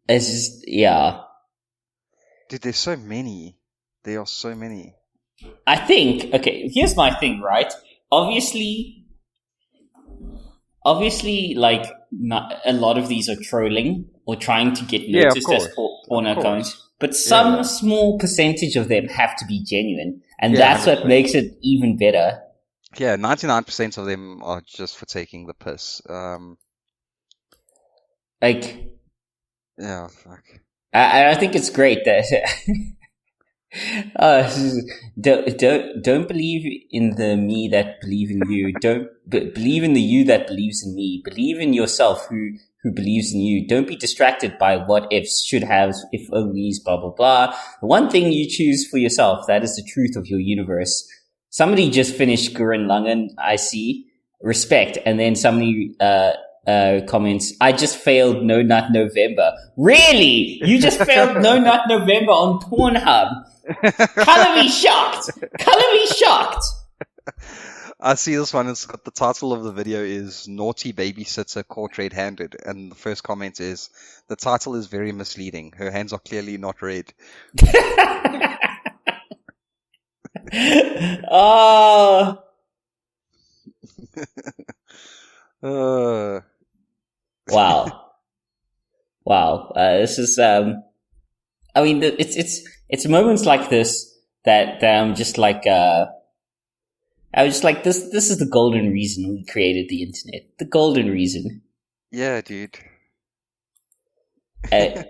It's just, yeah. Dude, there's so many. There are so many. I think, okay, here's my thing, right? Obviously, like, a lot of these are trolling or trying to get noticed as porn accounts. But some small percentage of them have to be genuine. And that's 100%. What makes it even better. Yeah, 99% of them are just for taking the piss. Yeah, fuck. I think it's great that don't believe in the me that believe in you. Don't believe in the you that believes in me. Believe in yourself who believes in you. Don't be distracted by what ifs, should haves, if onlys, blah blah blah. The one thing you choose for yourself, that is the truth of your universe. Somebody just finished Gurren Lagann, I see. Respect. And then somebody comments, I just failed No Nut November. Really? You just failed No Nut November on Pornhub? Color me shocked. I see this one. It's got the title of the video is Naughty Babysitter Caught Red-Handed. And the first comment is, the title is very misleading. Her hands are clearly not red. Oh. Wow. This is, I mean, it's moments like this that I'm just like, I was just like, this is the golden reason we created the internet. The golden reason. Yeah, dude. And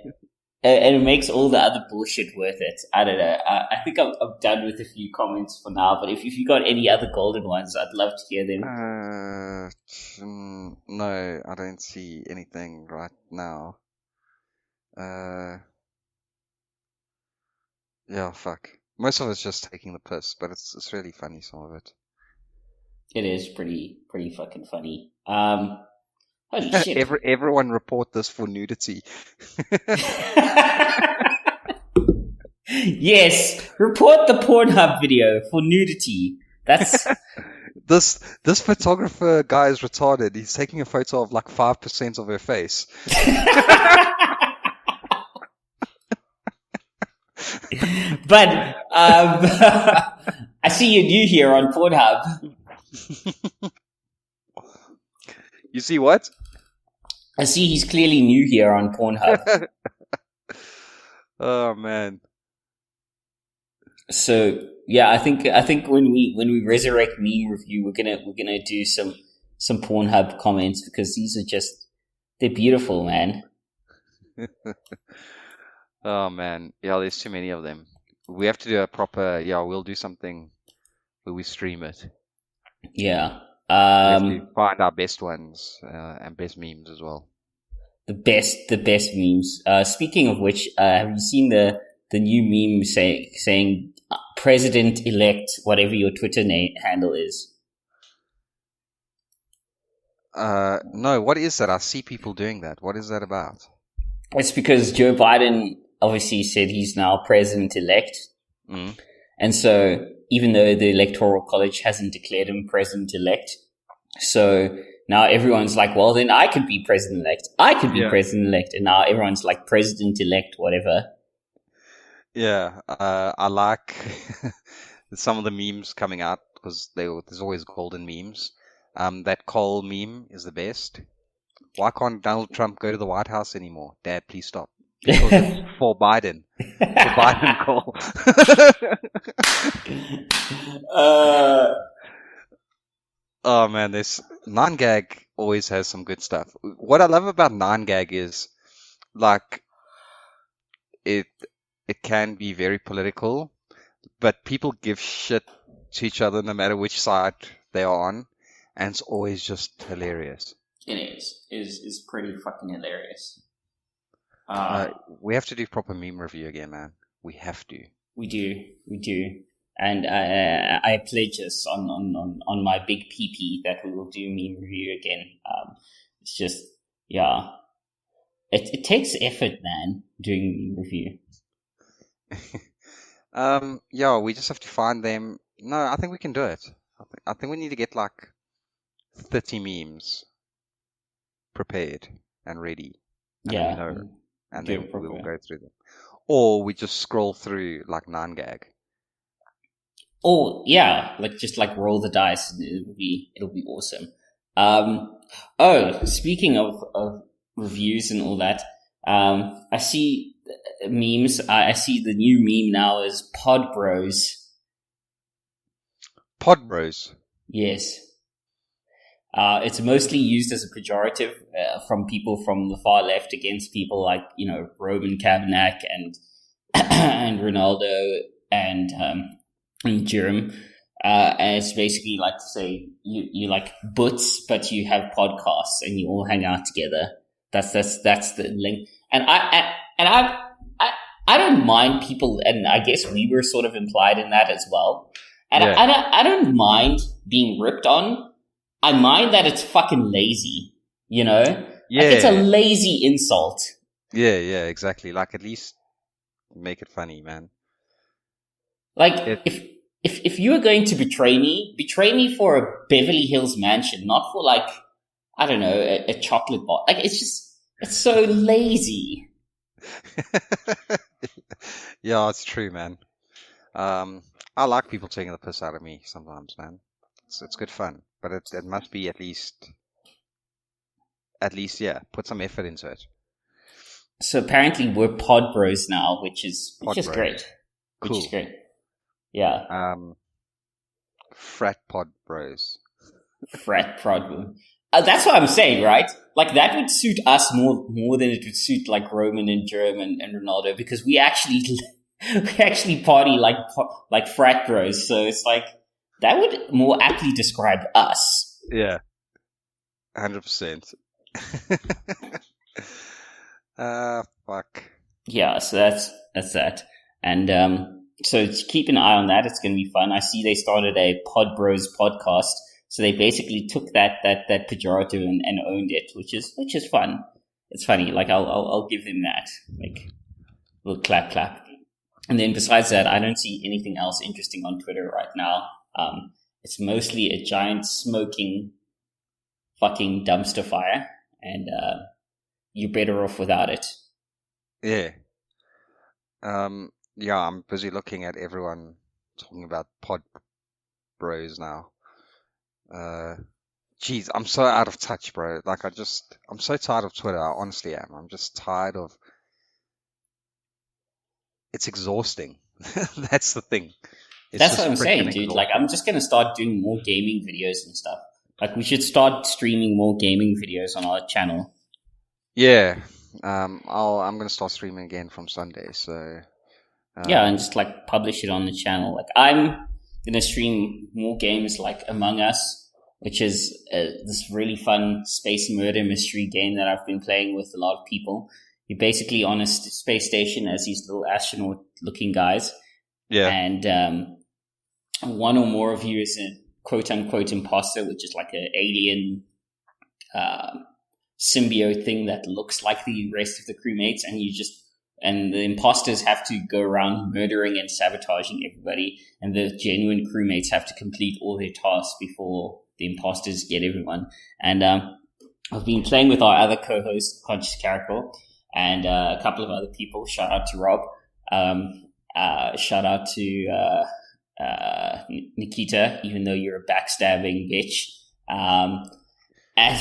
it makes all the other bullshit worth it. I don't know. I think I'm done with a few comments for now, but if you got any other golden ones, I'd love to hear them. No, I don't see anything right now. Yeah, fuck. Most of it's just taking the piss, but it's really funny, some of it. It is pretty fucking funny. Holy shit. Everyone report this for nudity. Yes, report the Pornhub video for nudity. That's this photographer guy is retarded. He's taking a photo of like 5% of her face. But I see you're new here on Pornhub. You see what? I see he's clearly new here on Pornhub. Oh man. So yeah, I think when we resurrect meme review, we're gonna do some Pornhub comments because these are just, they're beautiful, man. Oh man, yeah, there's too many of them. We have to do a proper, we'll do something where we stream it. Yeah. We have to find our best ones and best memes as well. The best memes. Speaking of which, have you seen the new meme saying President-elect, whatever your Twitter handle is? No, what is that? I see people doing that. What is that about? It's because Joe Biden obviously said he's now president-elect. Mm. And so even though the Electoral College hasn't declared him president-elect, so now everyone's like, well, then I could be president-elect. I could be president-elect. And now everyone's like president-elect, whatever. Yeah, I like some of the memes coming out because there's always golden memes. That Cole meme is the best. Why can't Donald Trump go to the White House anymore? Dad, please stop. Because it's for Biden. For Biden, Cole. uh, Oh man, this 9gag always has some good stuff. What I love about 9gag is like it it can be very political, but people give shit to each other no matter which side they are on, and it's always just hilarious. it is pretty fucking hilarious. We have to do proper meme review again, man. We have to. We do, and I pledge us on my big PP that we will do meme review again. It's just it takes effort, man, doing meme review. Yeah, we just have to find them. No, I think we can do it. I think we need to get like 30 memes prepared and ready. And then we will go through them. Or we just scroll through like 9gag. Oh yeah, just roll the dice. It'll be awesome. Speaking of reviews and all that, I see memes. I see the new meme now is Pod Bros. Pod Bros. Yes. It's mostly used as a pejorative from people from the far left against people like, Roman Kaepernick and and Ronaldo and Jerem. And it's basically like to say you like butts, but you have podcasts and you all hang out together. That's the link. And I don't mind people, and I guess we were sort of implied in that as well. And Yeah. I don't mind being ripped on. I mind that it's fucking lazy, Yeah. It's a lazy insult. Yeah, exactly. Like, at least make it funny, man. Like, if you were going to betray me for a Beverly Hills mansion, not for I don't know, a chocolate bar. Like, it's so lazy. Yeah, it's true, man. I like people taking the piss out of me sometimes, man. It's good fun, but it must be at least, yeah, put some effort into it. So apparently we're pod bros now, which is Bros. great. Cool. Which is great. Yeah. Frat pod bros. Frat prod. That's what I'm saying, right? Like, that would suit us more than it would suit Roman and Jerem and Ronaldo, because we actually party like frat bros. So it's that would more aptly describe us. Yeah. 100%. Fuck. Yeah, so that's that. And so keep an eye on that. It's going to be fun. I see they started a Pod Bros podcast. So they basically took that pejorative and owned it, which is fun. It's funny. I'll give them that. A little clap. And then besides that, I don't see anything else interesting on Twitter right now. It's mostly a giant smoking fucking dumpster fire, and you're better off without it. Yeah. Yeah, I'm busy looking at everyone talking about pod bros now. Geez, I'm so out of touch, bro. I'm so tired of Twitter. I honestly am. I'm just tired of. It's exhausting. That's the thing. That's what I'm saying, dude. I'm just gonna start doing more gaming videos and stuff. We should start streaming more gaming videos on our channel. Yeah. I'm gonna start streaming again from Sunday. So. Yeah, and just publish it on the channel. I'm gonna stream more games like Among Us, which is this really fun space murder mystery game that I've been playing with a lot of people. You're basically on a space station as these little astronaut-looking guys. Yeah. And one or more of you is a quote-unquote imposter, which is an alien symbiote thing that looks like the rest of the crewmates, and the imposters have to go around murdering and sabotaging everybody, and the genuine crewmates have to complete all their tasks before the imposters get everyone. And I've been playing with our other co-host, Conscious Caracal, and a couple of other people. Shout out to Rob. Shout out to Nikita, even though you're a backstabbing bitch. And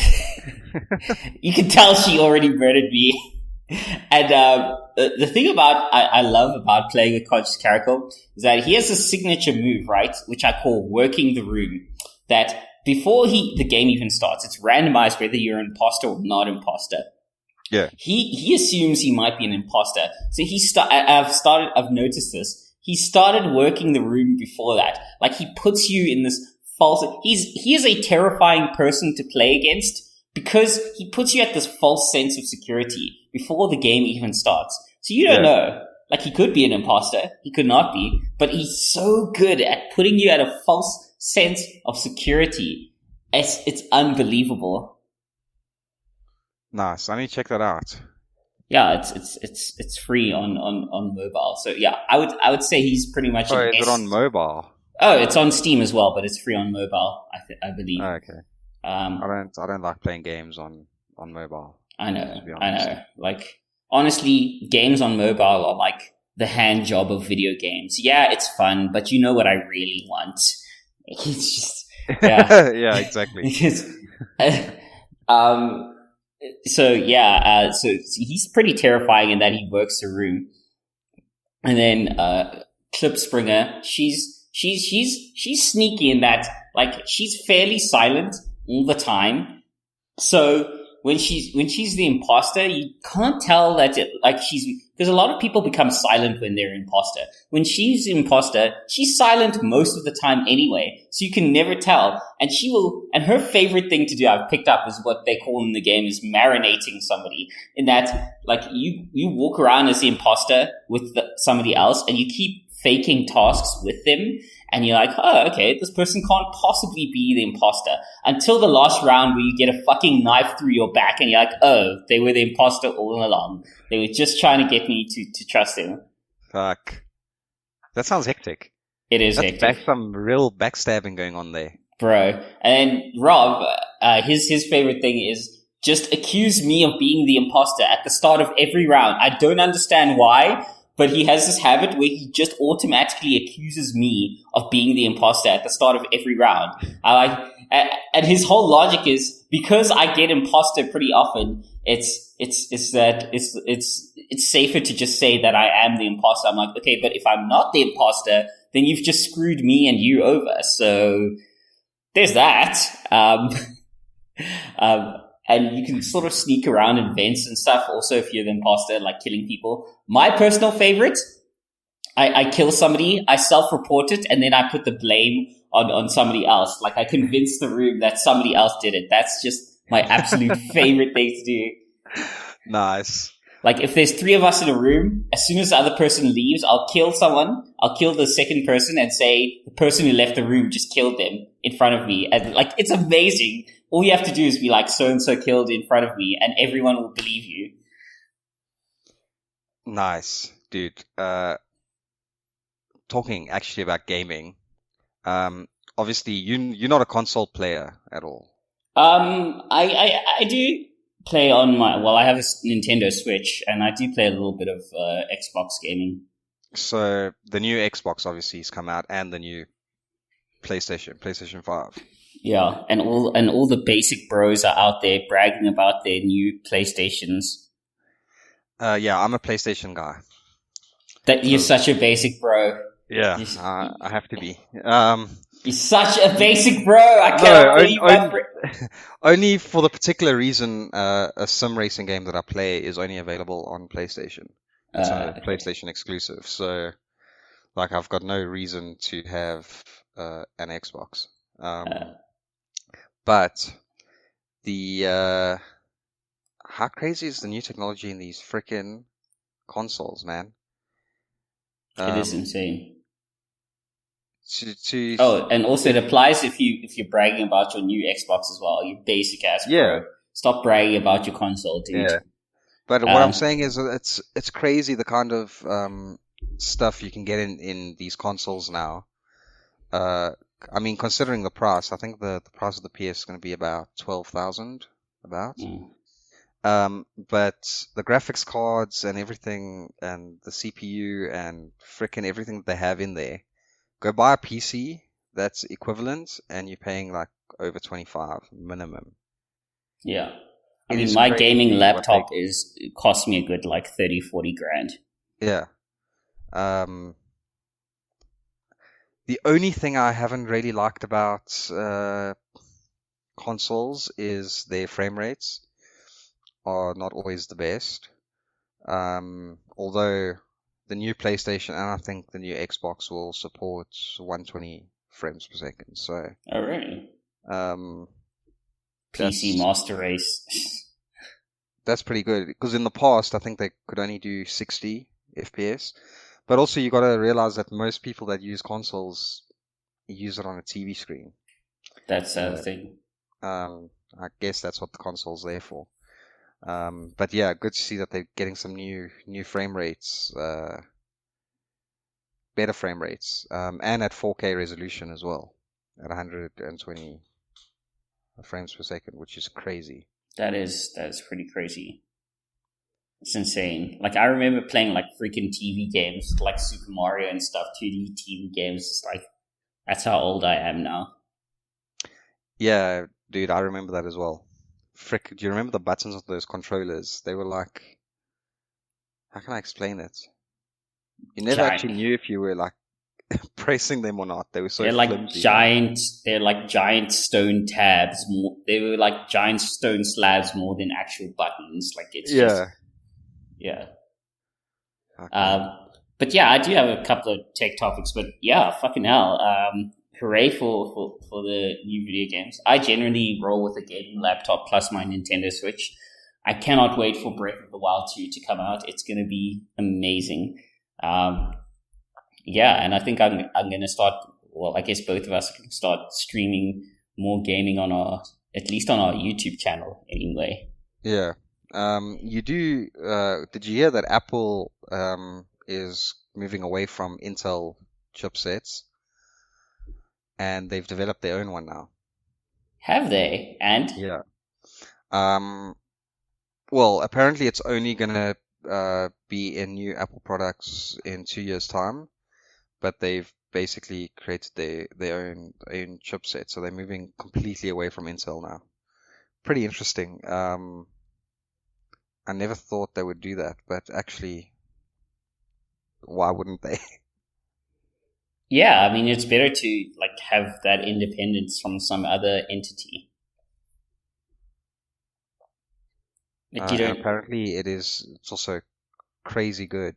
you can tell she already murdered me. And the thing I love about playing a conscious character is that he has a signature move, right? Which I call working the room. That before the game even starts, it's randomized whether you're an imposter or not imposter. Yeah. He assumes he might be an imposter. So I've noticed this. He started working the room before that. Like, he puts you in this false, he is a terrifying person to play against because he puts you at this false sense of security before the game even starts. So you don't know. Like, he could be an imposter. He could not be. But he's so good at putting you at a false sense of security. It's unbelievable. Nice. I need to check that out. Yeah, it's free on mobile. So yeah, I would say he's pretty much. Oh, is it on mobile? Oh, it's on Steam as well, but it's free on mobile. I believe. Oh, okay. I don't like playing games on mobile. I know. Like, honestly, games on mobile are like the hand job of video games. Yeah, it's fun, but you know what I really want. It's just yeah, exactly. So he's pretty terrifying in that he works the room. And then Klipspringer, she's sneaky in that, like, she's fairly silent all the time. So when she's the imposter, you can't tell that because a lot of people become silent when they're imposter. When she's imposter, she's silent most of the time anyway, so you can never tell. And her favorite thing to do, I've picked up, is what they call in the game is marinating somebody. In that, like, you walk around as the imposter with somebody else, and you keep faking tasks with them. And you're like, oh, okay, this person can't possibly be the imposter. Until the last round where you get a fucking knife through your back and you're like, oh, they were the imposter all along. They were just trying to get me to trust them. Fuck. That sounds hectic. It is hectic. That's some real backstabbing going on there. Bro. And Rob, his favorite thing is just accuse me of being the imposter at the start of every round. I don't understand why, but he has this habit where he just automatically accuses me of being the imposter at the start of every round. And his whole logic is, because I get imposter pretty often, it's safer to just say that I am the imposter. I'm like, okay, but if I'm not the imposter, then you've just screwed me and you over. So there's that. And you can sort of sneak around in vents and stuff also if you're the imposter, like killing people. My personal favorite, I kill somebody, I self-report it, and then I put the blame on somebody else. Like, I convince the room that somebody else did it. That's just my absolute favorite thing to do. Nice. Like, if there's 3 of us in a room, as soon as the other person leaves, I'll kill someone. I'll kill the second person and say the person who left the room just killed them in front of me. And, like, it's amazing. All you have to do is be like, so-and-so killed in front of me, and everyone will believe you. Nice, dude. Talking actually about gaming, obviously you're not a console player at all. I do play on I have a Nintendo Switch, and I do play a little bit of Xbox gaming. So the new Xbox obviously has come out, and the new PlayStation 5. Yeah, and all the basic bros are out there bragging about their new PlayStations. Yeah, I'm a PlayStation guy. You're such a basic bro. Yeah, I have to be. You're such a basic bro. I cannot believe that. Only for the particular reason, a sim racing game that I play is only available on PlayStation. It's a PlayStation exclusive. So, like, I've got no reason to have an Xbox. But the how crazy is the new technology in these freaking consoles, man? It is insane. To and also it applies if you're bragging about your new Xbox as well. You basic ass bro. Stop bragging about your console, dude. Yeah. But what I'm saying is it's crazy the kind of stuff you can get in these consoles now. I mean, considering the price, I think the price of the PS is going to be about 12,000. But the graphics cards and everything, and the CPU and frickin' everything that they have in there, go buy a PC that's equivalent, and you're paying like over 25 minimum. Yeah. I It mean, is my crazy gaming what laptop it cost me a good like 30, 40 grand. Yeah. Um, the only thing I haven't really liked about consoles is their frame rates are not always the best. Although the new PlayStation and I think the new Xbox will support 120 frames per second. So, Oh, really? um, PC Master Race. that's pretty good. Because in the past, I think they could only do 60 FPS. But also, you got to realize that most people that use consoles use it on a TV screen. That's the thing. I guess that's what the console's there for. But yeah, good to see that they're getting some new frame rates, better frame rates, and at 4K resolution as well, at 120 frames per second, which is crazy. That is pretty crazy. It's insane. Like, I remember playing like freaking TV games, like Super Mario and stuff, 2D TV games. It's like, that's how old I am now. Yeah, dude, I remember that as well. Frick, do you remember the buttons of those controllers? They were like, how can I explain it? You never actually knew if you were like pressing them or not. They were so flimsy. They're like giant stone tabs. They were like giant stone slabs more than actual buttons. Like, it's just, yeah. Okay. But yeah, I do have a couple of tech topics, but yeah, fucking hell. Hooray for the new video games. I generally roll with a gaming laptop plus my Nintendo Switch. I cannot wait for Breath of the Wild 2 to come out. It's going to be amazing. Yeah, and I think I'm going to start, well, I guess both of us can start streaming more gaming at least on our YouTube channel anyway. Yeah. You do, did you hear that Apple, is moving away from Intel chipsets and they've developed their own one now? Have they? And? Yeah. Well, apparently it's only gonna be in new Apple products in 2 years' time, but they've basically created their own chipset, so they're moving completely away from Intel now. Pretty interesting. I never thought they would do that, but actually, why wouldn't they? Yeah, I mean, it's better to like have that independence from some other entity. Apparently, it's also crazy good.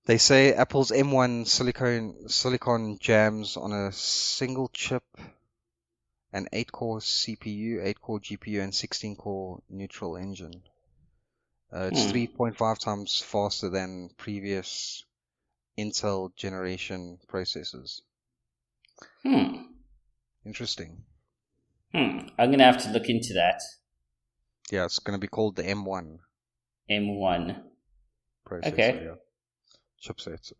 They say Apple's M1 silicon jams on a single chip, an 8-core CPU, 8-core GPU, and 16-core neutral engine. It's 3.5 times faster than previous Intel generation processors. Interesting. I'm going to have to look into that. Yeah, it's going to be called the M1. M1. Processor, okay. Yeah. Chipset.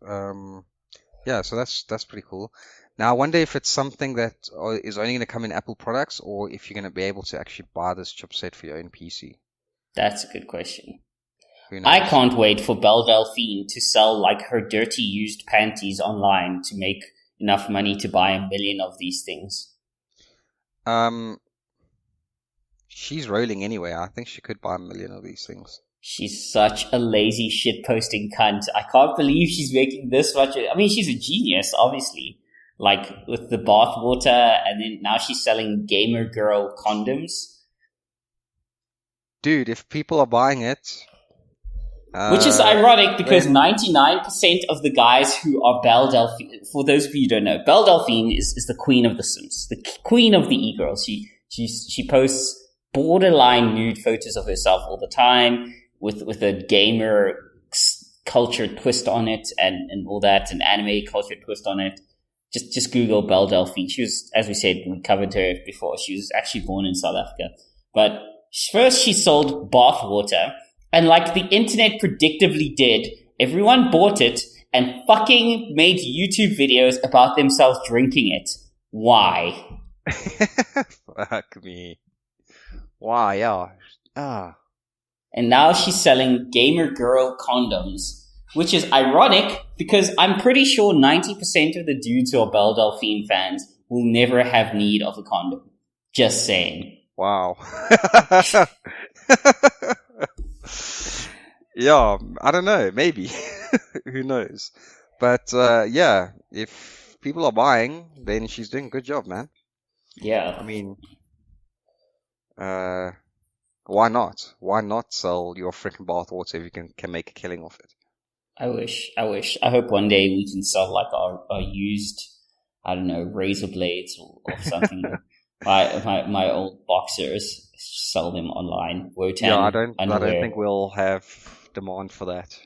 Yeah, so that's pretty cool. Now, I wonder if it's something that is only going to come in Apple products, or if you're going to be able to actually buy this chipset for your own PC. That's a good question. I can't wait for Belle Delphine to sell like her dirty used panties online to make enough money to buy 1 million of these things. She's rolling anyway. I think she could buy 1 million of these things. She's such a lazy shit-posting cunt. I can't believe she's making this much. I mean, she's a genius, obviously. Like, with the bath water, and then now she's selling gamer girl condoms. Dude, if people are buying it... Which is ironic, because 99% of the guys who are Belle Delphine, for those of you who don't know, Belle Delphine is the queen of the Sims, the queen of the e-girls. She posts borderline nude photos of herself all the time, with a gamer culture twist on it and all that, an anime culture twist on it. Just Google Belle Delphine. She was, as we said, we covered her before. She was actually born in South Africa. But first she sold bath water, and like the internet predictably did, everyone bought it and fucking made YouTube videos about themselves drinking it. Why? Fuck me. Why? Yeah. Ah. And now she's selling gamer girl condoms, which is ironic because I'm pretty sure 90% of the dudes who are Belle Delphine fans will never have need of a condom. Just saying. Wow. Yeah, I don't know. Maybe. Who knows? But yeah, if people are buying, then she's doing a good job, man. Yeah. I mean, why not? Why not sell your freaking bathwater if you can make a killing off it? I wish. I hope one day we can sell like our used, I don't know, razor blades or something. my old boxers, sell them online. Wotan Yeah, I don't underwear. think we'll have demand for that.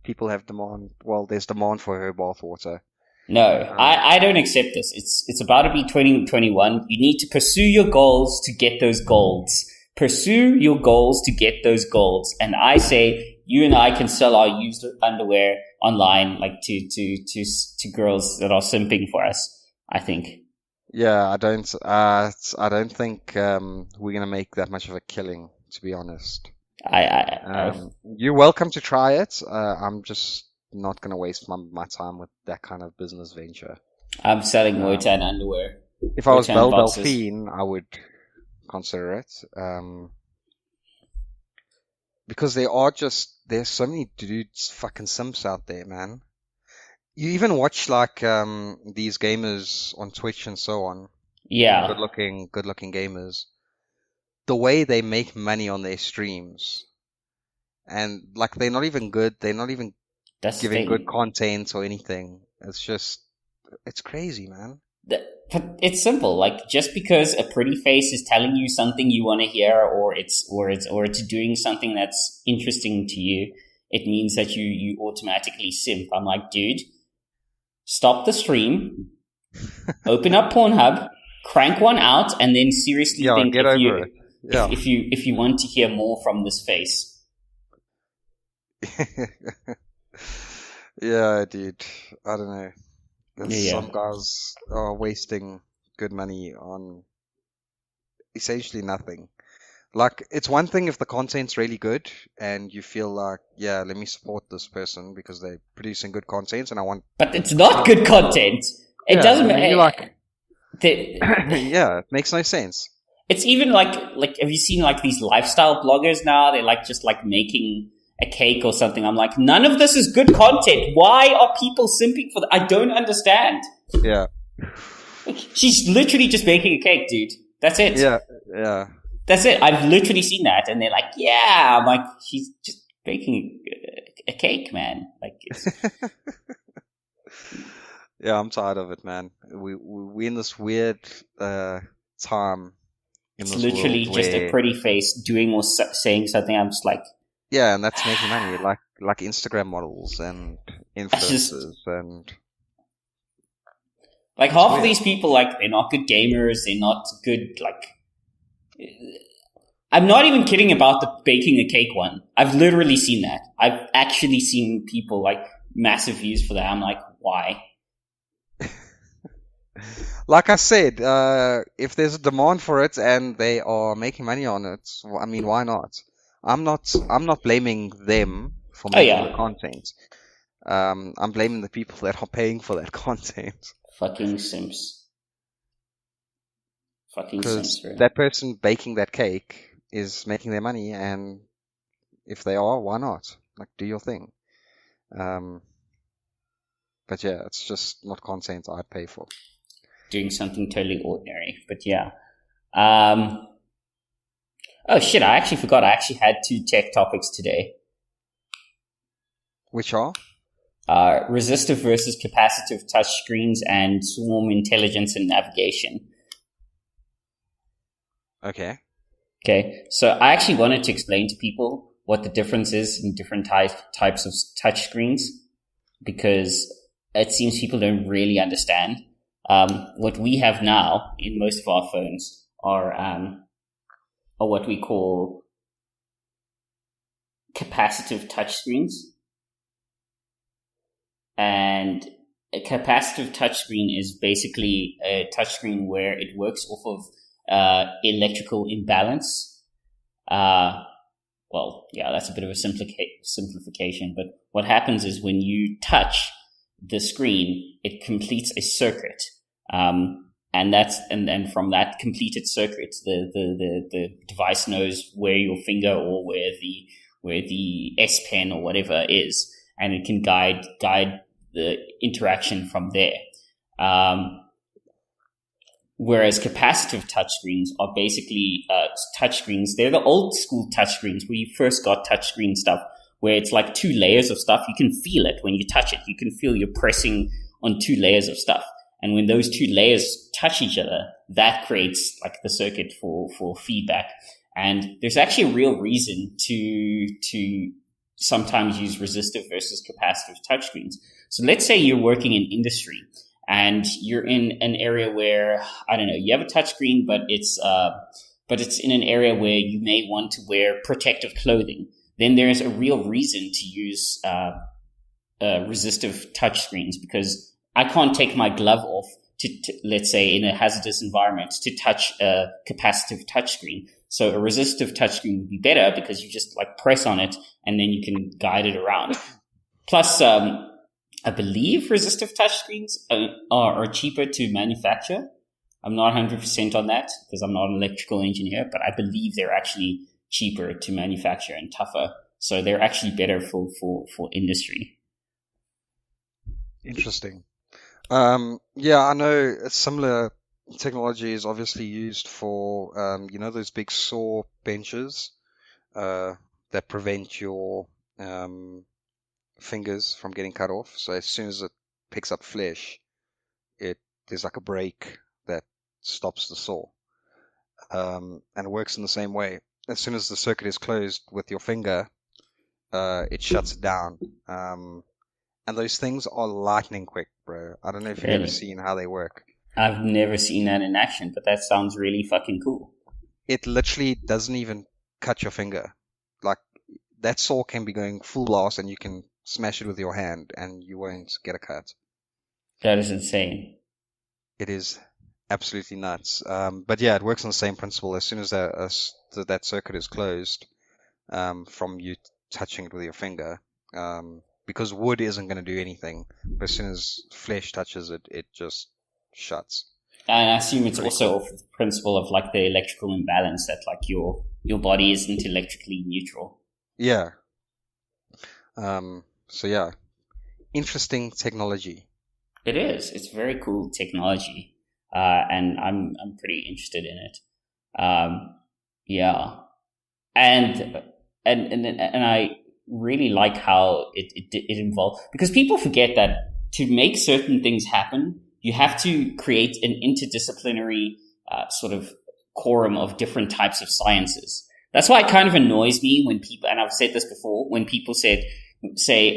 People have demand. Well, there's demand for her bathwater. No, I don't accept this. It's about to be 2021. You need to pursue your goals to get those golds. Pursue your goals to get those golds. And I say you and I can sell our used underwear online, like to girls that are simping for us. I think. Yeah, I don't think we're gonna make that much of a killing, to be honest. You're welcome to try it. I'm just not gonna waste my time with that kind of business venture. I'm selling Wotan underwear. If I was Wotan Belle boxes. Delphine, I would consider it. Because there's so many dudes fucking simps out there, man. You even watch like these gamers on Twitch and so on. Yeah. Good looking gamers. The way they make money on their streams. And like they're not even good, they're not even giving good content or anything. It's crazy, man. But it's simple. Like just because a pretty face is telling you something you want to hear, or it's doing something that's interesting to you, it means that you automatically simp. I'm like, dude, stop the stream, open up Pornhub, crank one out, and then seriously think if you want to hear more from this face. Yeah, dude. I don't know. Some guys are wasting good money on essentially nothing. Like, it's one thing if the content's really good and you feel like, yeah, let me support this person because they're producing good content and I want... But it's not good content. It doesn't matter. Yeah, it makes no sense. It's even like, have you seen like these lifestyle bloggers now? They're like just like making a cake or something. I'm like, none of this is good content. Why are people simping for that? I don't understand. Yeah. She's literally just baking a cake, dude. That's it. Yeah. That's it. I've literally seen that. And they're like, yeah. I'm like, she's just baking a cake, man. Like, it's... Yeah, I'm tired of it, man. We're in this weird time. It's literally just a pretty face doing or saying something. I'm just like... Yeah, and that's making money, like Instagram models and influencers and... Like, half of these people, like, they're not good gamers, they're not good, like... I'm not even kidding about the baking a cake one. I've literally seen that. I've actually seen people, like, massive views for that. I'm like, why? Like I said, if there's a demand for it and they are making money on it, I mean, why not? I'm not blaming them for making the content. I'm blaming the people that are paying for that content. Fucking simps. Because that person baking that cake is making their money, and if they are, why not? Like, do your thing. But yeah, it's just not content I'd pay for. Doing something totally ordinary, but yeah. Oh shit, I actually forgot. I actually had 2 tech topics today. Which are? Resistive versus capacitive touchscreens and swarm intelligence and navigation. Okay, so I actually wanted to explain to people what the difference is in different types of touchscreens, because it seems people don't really understand. What we have now in most of our phones are what we call capacitive touchscreens. And a capacitive touchscreen is basically a touchscreen where it works off of electrical imbalance. Well, yeah, that's a bit of a simplification, but what happens is when you touch the screen, it completes a circuit. And from that completed circuit, the device knows where your finger or where the S Pen or whatever is, and it can guide the interaction from there. Whereas capacitive touchscreens are basically touchscreens. They're the old school touchscreens where you first got touchscreen stuff, where it's like 2 layers of stuff. You can feel it when you touch it. You can feel you're pressing on 2 layers of stuff. And when those 2 layers touch each other, that creates like the circuit for feedback. And there's actually a real reason to sometimes use resistive versus capacitive touchscreens. So let's say you're working in industry and you're in an area where, I don't know, you have a touchscreen, but it's in an area where you may want to wear protective clothing. Then there's a real reason to use resistive touchscreens, because I can't take my glove off to let's say in a hazardous environment to touch a capacitive touchscreen. So a resistive touchscreen would be better because you just like press on it and then you can guide it around. Plus, I believe resistive touchscreens are cheaper to manufacture. I'm not 100% on that because I'm not an electrical engineer, but I believe they're actually cheaper to manufacture and tougher. So they're actually better for industry. Interesting. Yeah, I know similar technology is obviously used for, those big saw benches that prevent your fingers from getting cut off. So as soon as it picks up flesh, there's like a brake that stops the saw. And it works in the same way. As soon as the circuit is closed with your finger, it shuts it down. And those things are lightning quick, bro. I don't know if you've ever seen how they work. I've never seen that in action, but that sounds really fucking cool. It literally doesn't even cut your finger. Like, that saw can be going full blast and you can smash it with your hand and you won't get a cut. That is insane. It is absolutely nuts. But yeah, it works on the same principle. As soon as that circuit is closed, from you touching it with your finger, because wood isn't going to do anything. But as soon as flesh touches it, it just shuts. And I assume it's also off the principle of like the electrical imbalance, that like your body isn't electrically neutral. Yeah. So yeah, interesting technology. It is. It's very cool technology, and I'm pretty interested in it. Yeah, and I really like how it involves, because people forget that to make certain things happen, you have to create an interdisciplinary sort of quorum of different types of sciences. That's why it kind of annoys me when people, and I've said this before, when people say,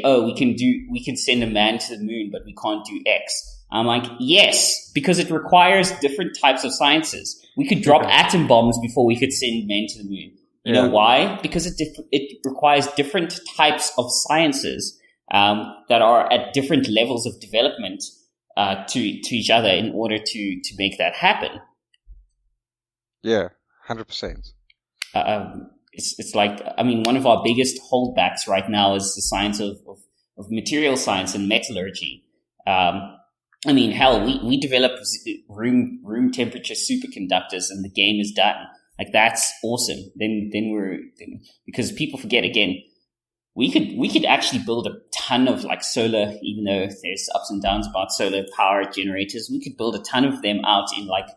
oh, we can send a man to the moon, but we can't do X. I'm like, yes, because it requires different types of sciences. We could drop atom bombs before we could send men to the moon. You know why? Because it requires different types of sciences that are at different levels of development to each other in order to make that happen. Yeah, 100%. It's like, I mean, one of our biggest holdbacks right now is the science of material science and metallurgy. I mean, hell, we develop room temperature superconductors and the game is done. Like, that's awesome. Then because people forget again, we could actually build a ton of like solar, even though there's ups and downs about solar power generators. We could build a ton of them out in like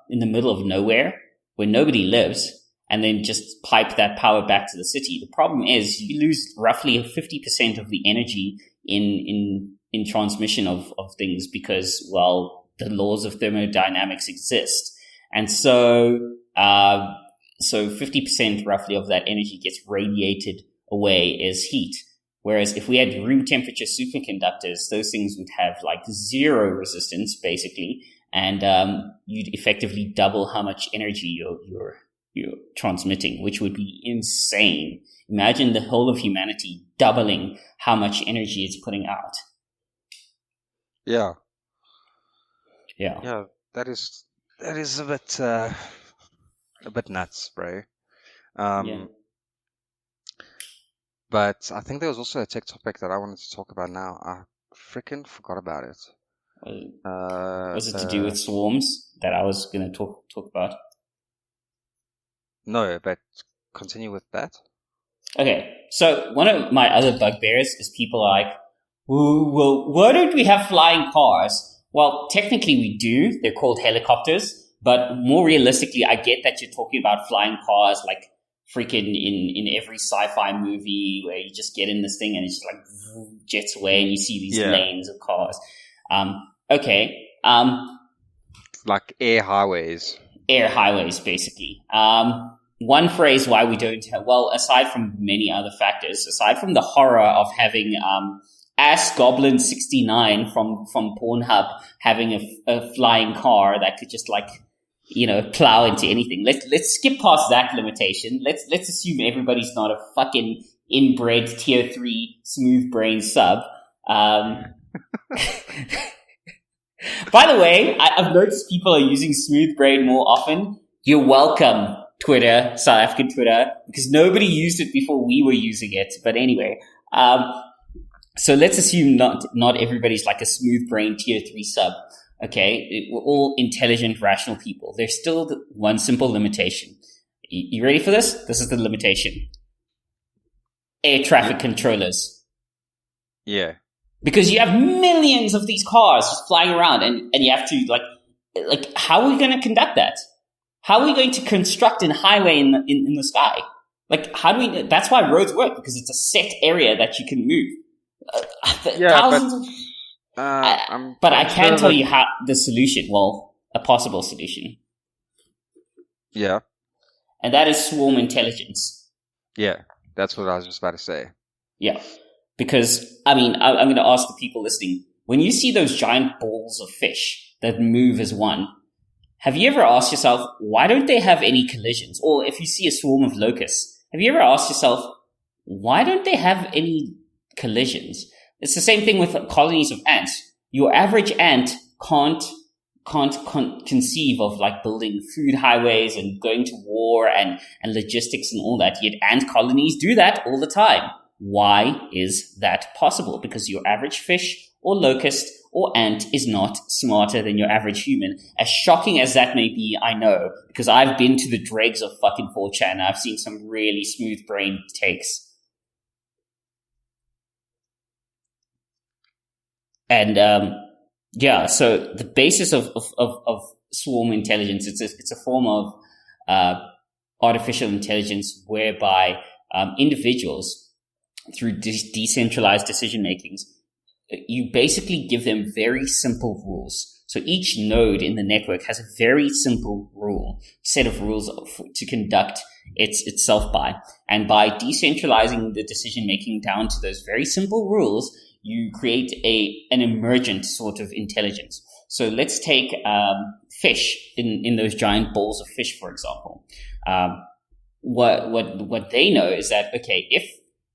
in the middle of nowhere where nobody lives, and then just pipe that power back to the city. The problem is you lose roughly 50% of the energy in transmission of things because, well, the laws of thermodynamics exist. And so 50% roughly of that energy gets radiated away as heat. Whereas if we had room temperature superconductors, those things would have like zero resistance basically. And you'd effectively double how much energy you're transmitting, which would be insane. Imagine the whole of humanity doubling how much energy it's putting out. Yeah. Yeah. Yeah, that is a bit nuts, bro. Yeah. But I think there was also a tech topic that I wanted to talk about now. I freaking forgot about it. Was it to do with swarms that I was going to talk about? No, but continue with that. Okay, so one of my other bugbears is people like, well, why don't we have flying cars? Well, technically we do. They're called helicopters. But more realistically, I get that you're talking about flying cars like freaking in every sci-fi movie where you just get in this thing and it's just like jets away and you see these lanes of cars. Okay. Like air highways. Air highways, basically. One phrase why we don't have, well, aside from many other factors, aside from the horror of having Ass Goblin 69 from Pornhub having a flying car that could just like, plow into anything. Let's skip past that limitation. Let's assume everybody's not a fucking inbred tier 3 smooth brain sub. By the way, I've noticed people are using smooth brain more often. You're welcome, Twitter, South African Twitter, because nobody used it before we were using it. But anyway, so let's assume not everybody's like a smooth brain tier 3 sub. Okay, we're all intelligent, rational people. There's still one simple limitation. You ready for this? This is the limitation. Air traffic controllers. Yeah. Because you have millions of these cars just flying around and you have to like how are we going to conduct that? How are we going to construct a highway in the sky? Like, how do we, that's why roads work, because it's a set area that you can move. Thousands but I can tell you how the solution, well, a possible solution. Yeah. And that is swarm intelligence. Yeah, that's what I was just about to say. Yeah. Because, I'm going to ask the people listening, when you see those giant balls of fish that move as one, have you ever asked yourself, why don't they have any collisions? Or if you see a swarm of locusts, have you ever asked yourself, why don't they have any collisions? It's the same thing with colonies of ants. Your average ant can't conceive of like building food highways and going to war and logistics and all that. Yet ant colonies do that all the time. Why is that possible? Because your average fish or locust or ant is not smarter than your average human. As shocking as that may be, I know, because I've been to the dregs of fucking 4chan and I've seen some really smooth-brained takes. And so the basis of swarm intelligence, it's a form of artificial intelligence whereby individuals, through decentralized decision makings, you basically give them very simple rules. So each node in the network has a very simple set of rules to conduct itself by. And by decentralizing the decision making down to those very simple rules, you create an emergent sort of intelligence. So let's take fish in those giant balls of fish, for example. What they know is that, okay,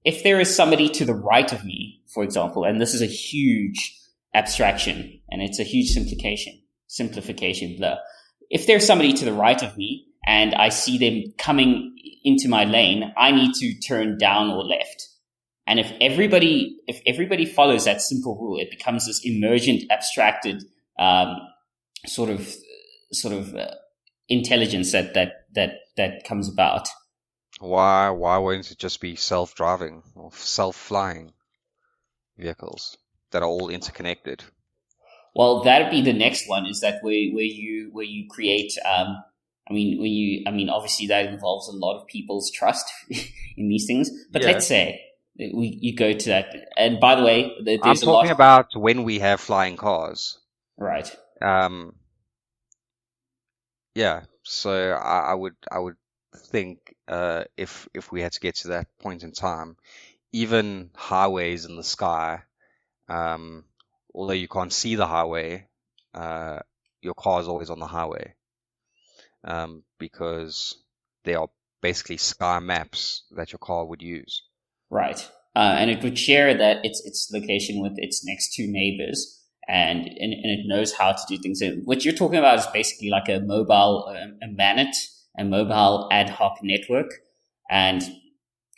if there is somebody to the right of me, for example, and this is a huge abstraction and it's a huge simplification, blah. If there's somebody to the right of me and I see them coming into my lane, I need to turn down or left. And if everybody follows that simple rule, it becomes this emergent, abstracted sort of intelligence that comes about. Why won't it just be self-driving or self-flying vehicles that are all interconnected? Well, that'd be the next one. Is that where you create? Obviously that involves a lot of people's trust in these things. But let's say you go to that. And by the way, there's I'm talking about when we have flying cars, right? Yeah. So I would think if we had to get to that point in time, even highways in the sky, although you can't see the highway, your car is always on the highway, because they are basically sky maps that your car would use. Right. And it would share that its location with its next two neighbors, and it knows how to do things. And what you're talking about is basically like a mobile, a MANET, a mobile ad hoc network. and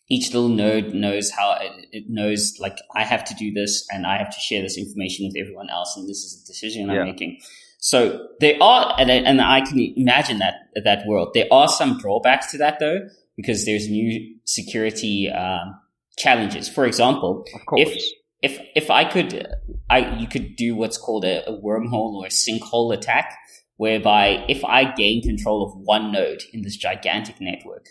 each little node knows how it knows, like, I have to do this and I have to share this information with everyone else, and this is a decision I'm making. So there are, and I can imagine that world. There are some drawbacks to that though, because there's new security challenges. For example, of course, if you could do what's called a wormhole or a sinkhole attack, whereby if I gain control of one node in this gigantic network,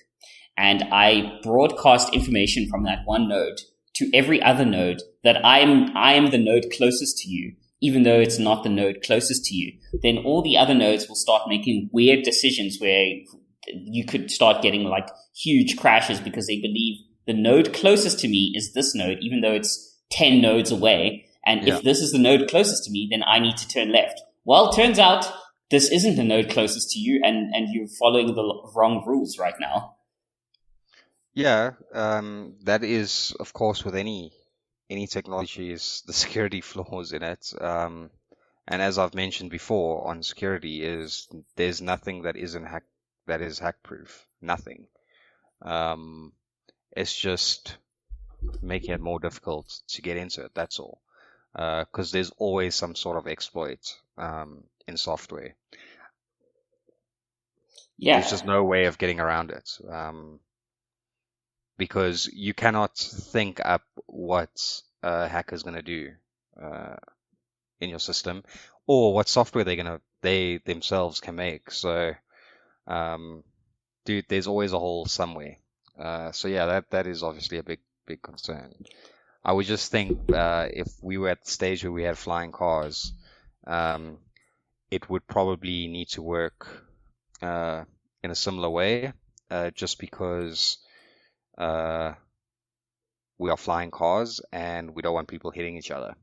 and I broadcast information from that one node to every other node that I am the node closest to you, even though it's not the node closest to you, then all the other nodes will start making weird decisions where you could start getting like huge crashes because they believe the node closest to me is this node, even though it's 10 nodes away. And if this is the node closest to me, then I need to turn left. Well, it turns out this isn't the node closest to you, and you're following the wrong rules right now. Yeah, that is, of course, with any technology, is the security flaws in it. And as I've mentioned before on security, is there's nothing that is hack proof. Nothing. It's just making it more difficult to get into it. That's all. Because there's always some sort of exploit in software. Yeah. There's just no way of getting around it. Because you cannot think up what a hacker's going to do in your system, or what software they themselves can make. So, dude, there's always a hole somewhere. So yeah, that is obviously a big concern. I would just think if we were at the stage where we had flying cars, it would probably need to work in a similar way, just because we are flying cars and we don't want people hitting each other.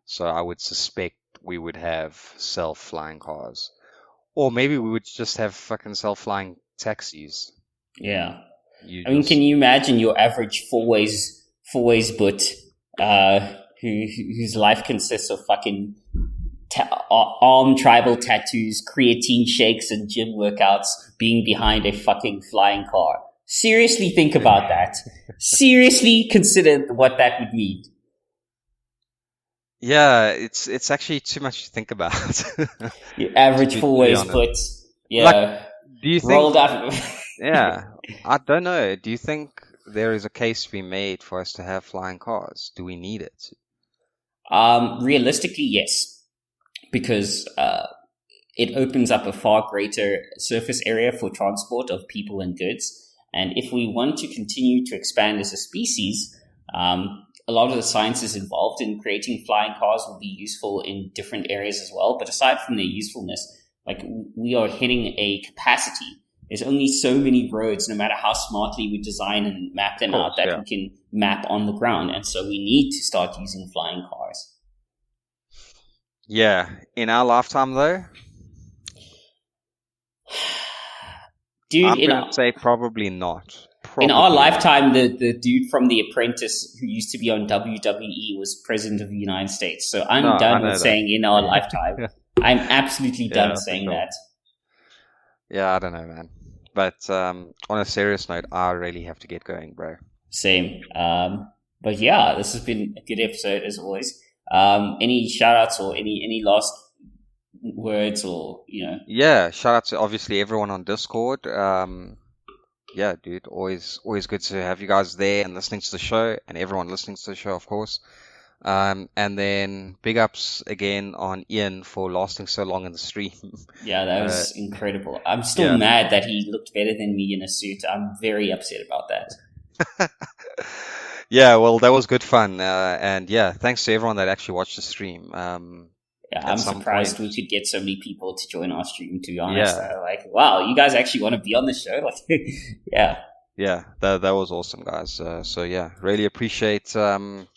So I would suspect we would have self-flying cars, or maybe we would just have fucking self-flying taxis. Yeah. Can you imagine your average four-ways boot whose life consists of fucking arm tribal tattoos, creatine shakes, and gym workouts being behind a fucking flying car? Seriously think about that. Seriously consider what that would mean. Yeah, it's actually too much to think about. Your average four-ways foot. Yeah. Like, do you think... Rolled up. Yeah. I don't know. Do you think there is a case to be made for us to have flying cars? Do we need it? Realistically, yes. Because it opens up a far greater surface area for transport of people and goods. And if we want to continue to expand as a species, a lot of the sciences involved in creating flying cars will be useful in different areas as well. But aside from their usefulness, like, we are hitting a capacity. There's only so many roads, no matter how smartly we design and map them out, that we can map on the ground. And so we need to start using flying cars. Yeah. In our lifetime, though? Dude, I'm going to say probably not. In our lifetime, the dude from The Apprentice who used to be on WWE was president of the United States. So I'm done with saying in our lifetime. I'm absolutely done saying that. Yeah, I don't know, man. But on a serious note, I really have to get going, bro. Same. But yeah, this has been a good episode as always. Any shout-outs or any last words, or, you know? Yeah, shout out to obviously everyone on Discord. Yeah, dude, always good to have you guys there and listening to the show, and everyone listening to the show, of course. And then big ups again on Ian for lasting so long in the stream. Yeah, that was incredible. I'm still mad that he looked better than me in a suit. I'm very upset about that. Yeah, well, that was good fun. And yeah, thanks to everyone that actually watched the stream. Yeah, I'm surprised we could get so many people to join our stream, to be honest. Like, wow, you guys actually want to be on the show? Like, yeah. Yeah, that was awesome, guys. So yeah, really appreciate everyone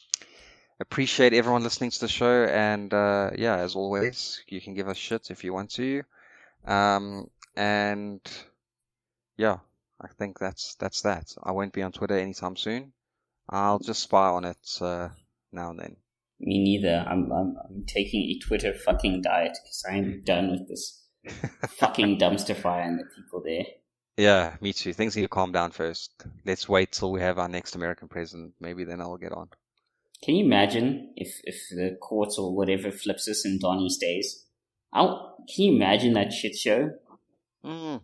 listening to the show, and yeah, as always, you can give us shit if you want to. And yeah, I think that's that. I won't be on Twitter anytime soon. I'll just spy on it now and then. Me neither. I'm taking a Twitter fucking diet because I'm done with this fucking dumpster fire and the people there. Yeah, me too. Things need to calm down first. Let's wait till we have our next American president. Maybe then I'll get on. Can you imagine if the courts or whatever flips us and Donnie stays? Can you imagine that shit show? Mm,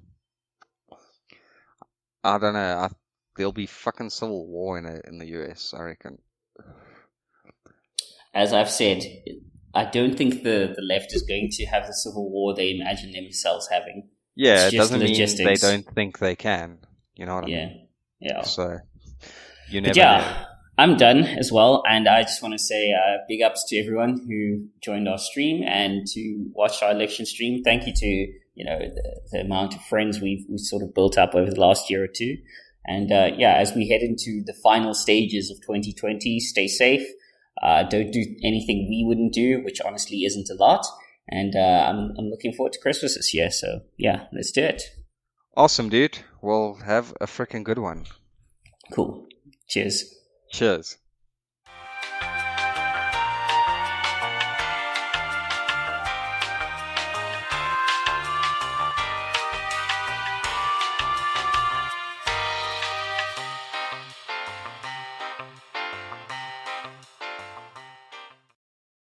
I don't know. There'll be fucking civil war in the US, I reckon. As I've said, I don't think the left is going to have the civil war they imagine themselves having. Yeah, It's it just doesn't mean they logistics. don't think they can. You know what I Yeah, mean? yeah. So you But never know. yeah, I'm done as well, and I just want to say big ups to everyone who joined our stream and to watch our election stream. Thank you to the amount of friends we sort of built up over the last year or two, and as we head into the final stages of 2020, stay safe. Don't do anything we wouldn't do, which honestly isn't a lot. And I'm looking forward to Christmas this year. So yeah, let's do it. Awesome, dude. Well, have a freaking good one. Cool. Cheers. Cheers.